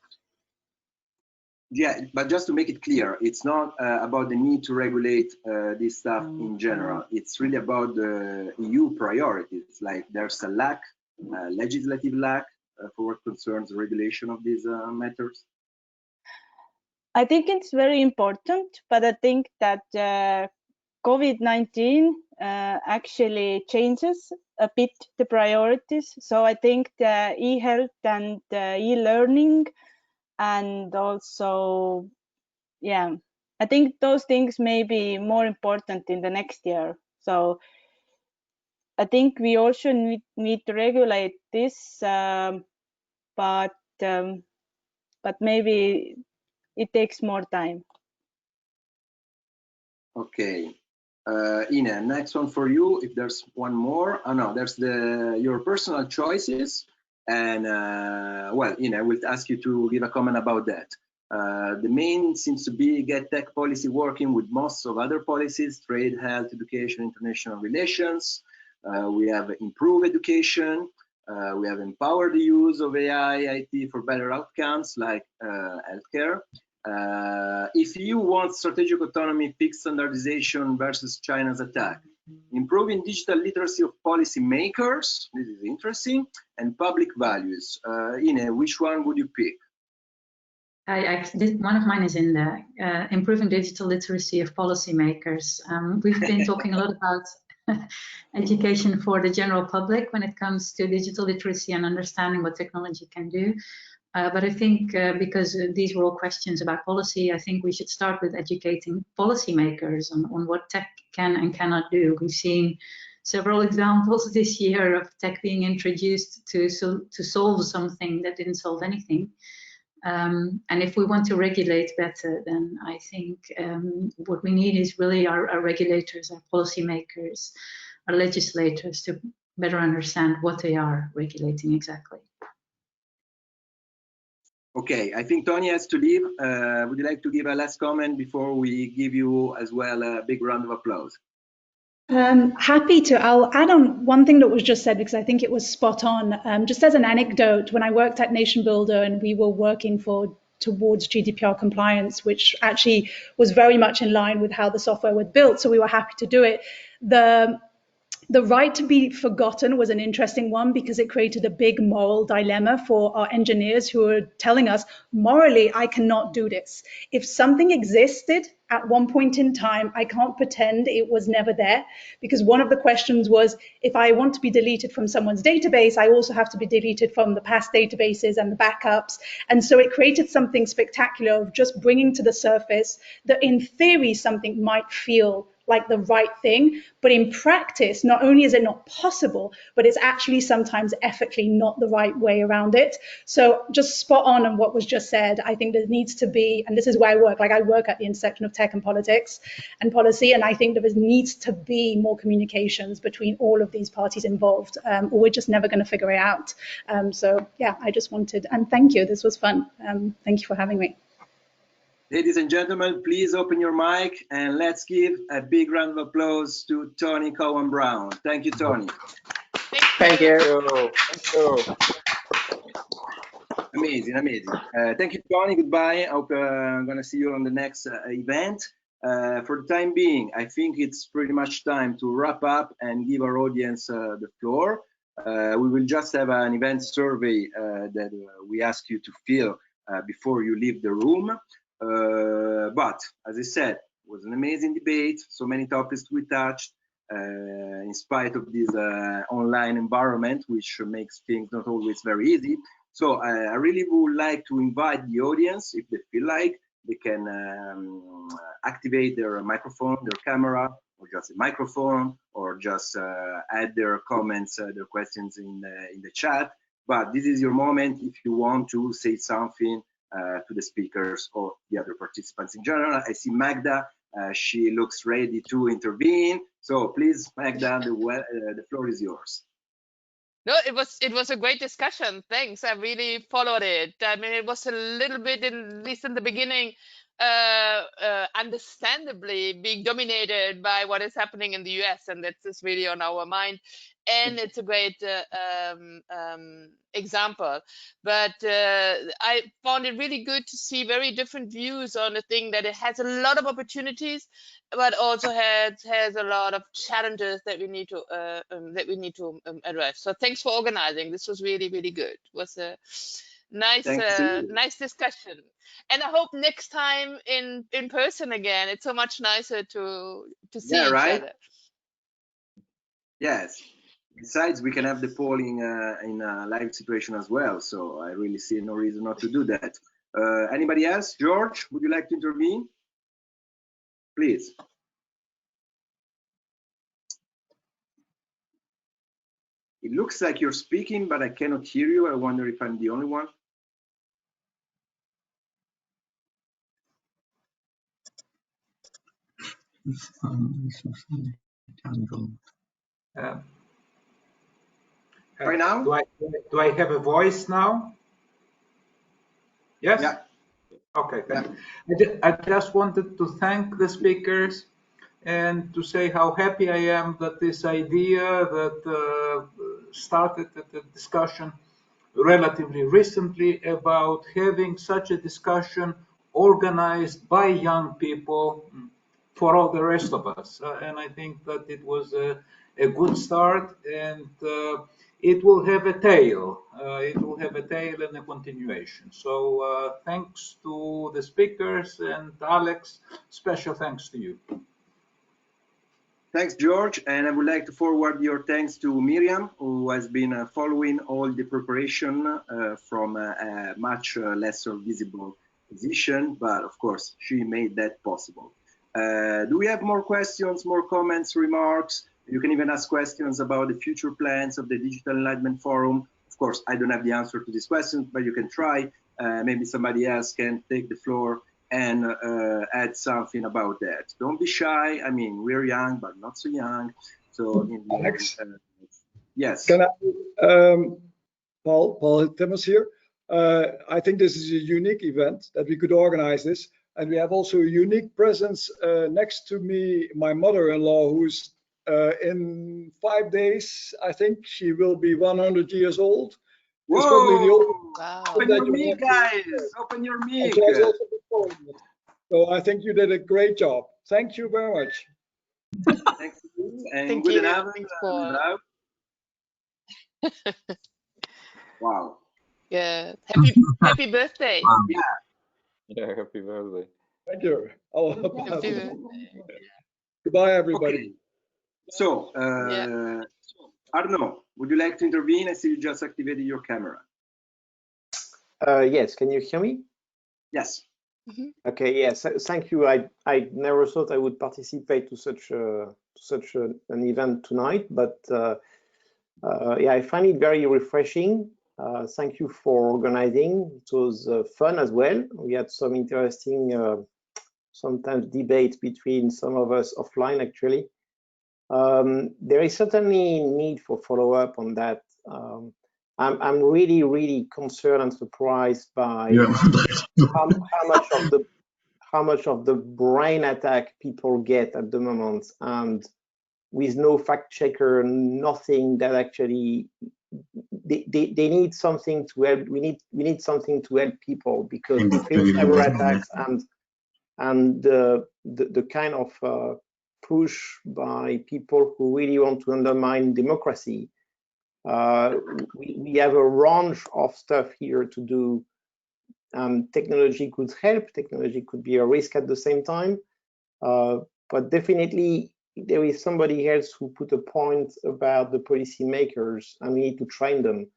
Yeah, but just to make it clear, it's not about the need to regulate this stuff in general. It's really about the EU priorities. Like there's a lack, legislative lack for what concerns regulation of these matters. I think it's very important, but I think that COVID-19 actually changes a bit the priorities. So I think the e-health and e-learning, and also, yeah, I think those things may be more important in the next year. So I think we also need to regulate this, but maybe it takes more time. Okay, Ina, next one for you. If there's one more, oh no, there's your personal choices, and well, Ina, I will ask you to give a comment about that. The main seems to be get tech policy working with most of other policies: trade, health, education, international relations. We have improved education. We have empowered the use of AI, IT for better outcomes like healthcare. If you want strategic autonomy, fixed standardization versus China's attack, improving digital literacy of policy makers, this is interesting, and public values. Ine, which one would you pick? One of mine is in there, improving digital literacy of policymakers. We've been talking a lot about education for the general public when it comes to digital literacy and understanding what technology can do. But I think because these were all questions about policy, I think we should start with educating policymakers on what tech can and cannot do. We've seen several examples this year of tech being introduced to solve something that didn't solve anything. And if we want to regulate better, then I think what we need is really our regulators, our policymakers, our legislators to better understand what they are regulating exactly. Okay, I think Tony has to leave. Would you like to give a last comment before we give you as well a big round of applause? Happy to. I'll add on one thing that was just said because I think it was spot on. Just as an anecdote, when I worked at Nation Builder and we were working towards GDPR compliance, which actually was very much in line with how the software was built, so we were happy to do it. The right to be forgotten was an interesting one because it created a big moral dilemma for our engineers who were telling us, morally, I cannot do this. If something existed at one point in time, I can't pretend it was never there, because one of the questions was, if I want to be deleted from someone's database, I also have to be deleted from the past databases and the backups. And so it created something spectacular of just bringing to the surface that in theory, something might feel like the right thing, but in practice, not only is it not possible, but it's actually sometimes ethically not the right way around it. So just spot on what was just said. I think there needs to be, and this is where I work, like I work at the intersection of tech and politics and policy, and I think there needs to be more communications between all of these parties involved, or we're just never going to figure it out. So yeah, I just wanted, and thank you, this was fun. Thank you for having me. Ladies and gentlemen, please open your mic and let's give a big round of applause to Tony Cowan-Brown. Thank you, Tony. Thank you. Thank you. Amazing, amazing. Thank you, Tony. Goodbye. I hope I'm going to see you on the next event. For the time being, I think it's pretty much time to wrap up and give our audience the floor. We will just have an event survey that we ask you to fill before you leave the room. But as I said, it was an amazing debate. So many topics we touched in spite of this online environment, which makes things not always very easy. So I really would like to invite the audience, if they feel like, they can activate their microphone, their camera, or just a microphone, or just add their comments, their questions in the chat. But this is your moment if you want to say something to the speakers or the other participants in general. I see Magda, she looks ready to intervene. So please, Magda, the floor is yours. No, it was a great discussion. Thanks. I really followed it. I mean, it was a little bit, at least in the beginning, understandably being dominated by what is happening in the US, and that's just really on our mind. And it's a great example. But I found it really good to see very different views on a thing that it has a lot of opportunities, but also has a lot of challenges that we need to address. So thanks for organizing. This was really, really good. It was a nice nice discussion. And I hope next time in person again. It's so much nicer to see each other. Yes. Besides, we can have the polling in a live situation as well. So I really see no reason not to do that. Anybody else? George, would you like to intervene? Please. It looks like you're speaking, but I cannot hear you. I wonder if I'm the only one. Right now? Do I have a voice now? Yes? Yeah. Okay, thank you. I just wanted to thank the speakers and to say how happy I am that this idea that started at the discussion relatively recently about having such a discussion organized by young people for all the rest of us. And I think that it was a good start, and it will have a tail. It will have a tail and a continuation. So thanks to the speakers, and Alex, special thanks to you. Thanks, George. And I would like to forward your thanks to Miriam, who has been following all the preparation from a much lesser visible position. But of course, she made that possible. Do we have more questions, more comments, remarks? You can even ask questions about the future plans of the Digital Enlightenment Forum. Of course, I don't have the answer to these questions, but you can try. Maybe somebody else can take the floor and add something about that. Don't be shy. I mean, we're young, but not so young. So, in the Alex, yes. Can I, Paul Timmers here. I think this is a unique event that we could organize this. And we have also a unique presence next to me, my mother-in-law, who's in 5 days, I think she will be 100 years old. Whoa! It's probably the oldest. Wow. Open your mic, guys. Open your mic. So I think you did a great job. Thank you very much. Thanks to you, and Thank good you. night. Thanks, Paul. Wow. Yeah. Happy birthday. Yeah. Yeah, happy birthday. Thank you. Thank you. Goodbye, everybody. Okay. So, Yeah. Arnaud, would you like to intervene? I see you just activated your camera. Yes, can you hear me? Yes. Okay, yes, thank you. I never thought I would participate to such an event tonight, but yeah, I find it very refreshing. Thank you for organizing. It was fun as well. We had some interesting, sometimes debates between some of us offline, actually. There is certainly need for follow-up on that. I'm really concerned and surprised by how much of the brain attack people get at the moment, and with no fact checker, nothing that actually they need something to help. We need something to help people, because different cyber attacks and the kind of push by people who really want to undermine democracy. We have a range of stuff here to do. Technology could help, technology could be a risk at the same time, but definitely there is somebody else who put a point about the policymakers, and we need to train them.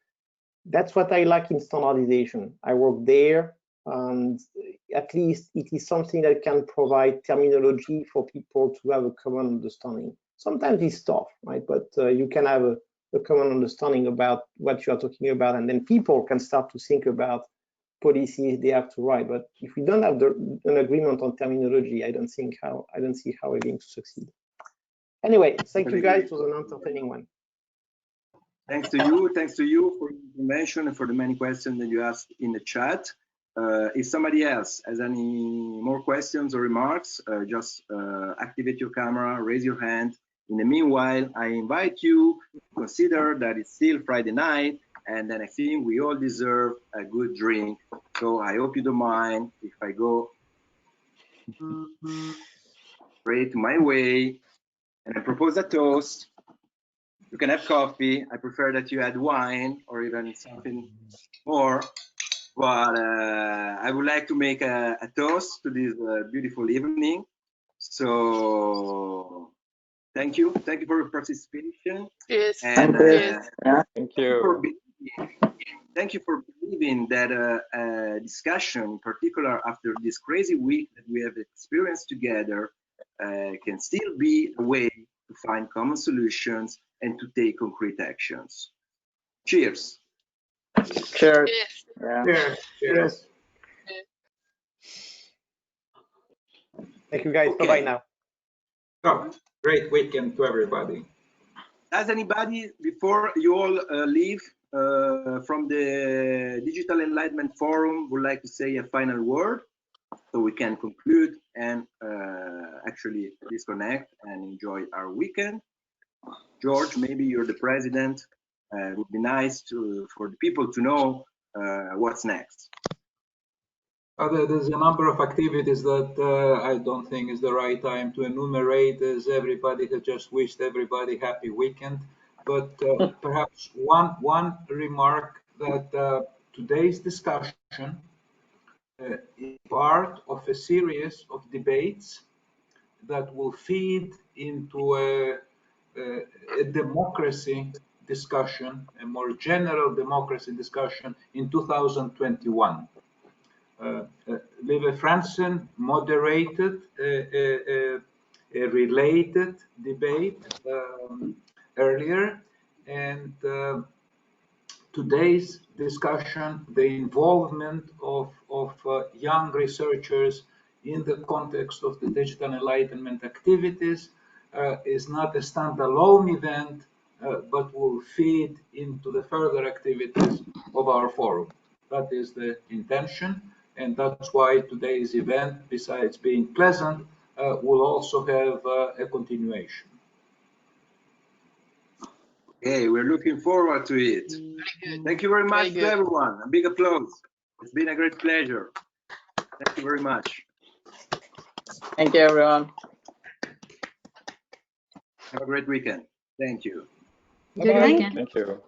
That's what I like in standardization. I work there, and at least it is something that can provide terminology for people to have a common understanding. Sometimes it's tough, right? But you can have a common understanding about what you are talking about, and then people can start to think about policies they have to write. But if we don't have an agreement on terminology, I don't see how we're going to succeed. Anyway, thank you guys. It was an entertaining one. Thanks to you for the information and for the many questions that you asked in the chat. If somebody else has any more questions or remarks, just activate your camera, raise your hand. In the meanwhile, I invite you to consider that it's still Friday night, and then I think we all deserve a good drink. So I hope you don't mind if I go straight my way and I propose a toast. You can have coffee. I prefer that you add wine or even something more. But I would like to make a toast to this beautiful evening. So thank you for your participation. Yes. And Thank you. thank you for believing that discussion, in particular after this crazy week that we have experienced together, can still be a way to find common solutions and to take concrete actions. Cheers. Cheers. Yes. Yeah. Cheers. Thank you guys. Okay. Bye-bye now. Oh, great weekend to everybody. Does anybody, before you all leave from the Digital Enlightenment Forum, would like to say a final word so we can conclude and actually disconnect and enjoy our weekend? George, maybe you're the president. It would be nice for the people to know what's next. There's a number of activities that I don't think is the right time to enumerate, as everybody has just wished everybody happy weekend. But perhaps one remark that today's discussion is part of a series of debates that will feed into a democracy discussion, a more general democracy discussion in 2021. Lieve Fransen moderated a related debate earlier, and today's discussion, the involvement of young researchers in the context of the digital enlightenment activities is not a standalone event, but will feed into the further activities of our forum. That is the intention, and that's why today's event, besides being pleasant, will also have a continuation. Okay, we're looking forward to it. Thank you very much to everyone. A big applause. It's been a great pleasure. Thank you very much. Thank you, everyone. Have a great weekend. Thank you. Good weekend. Thank you.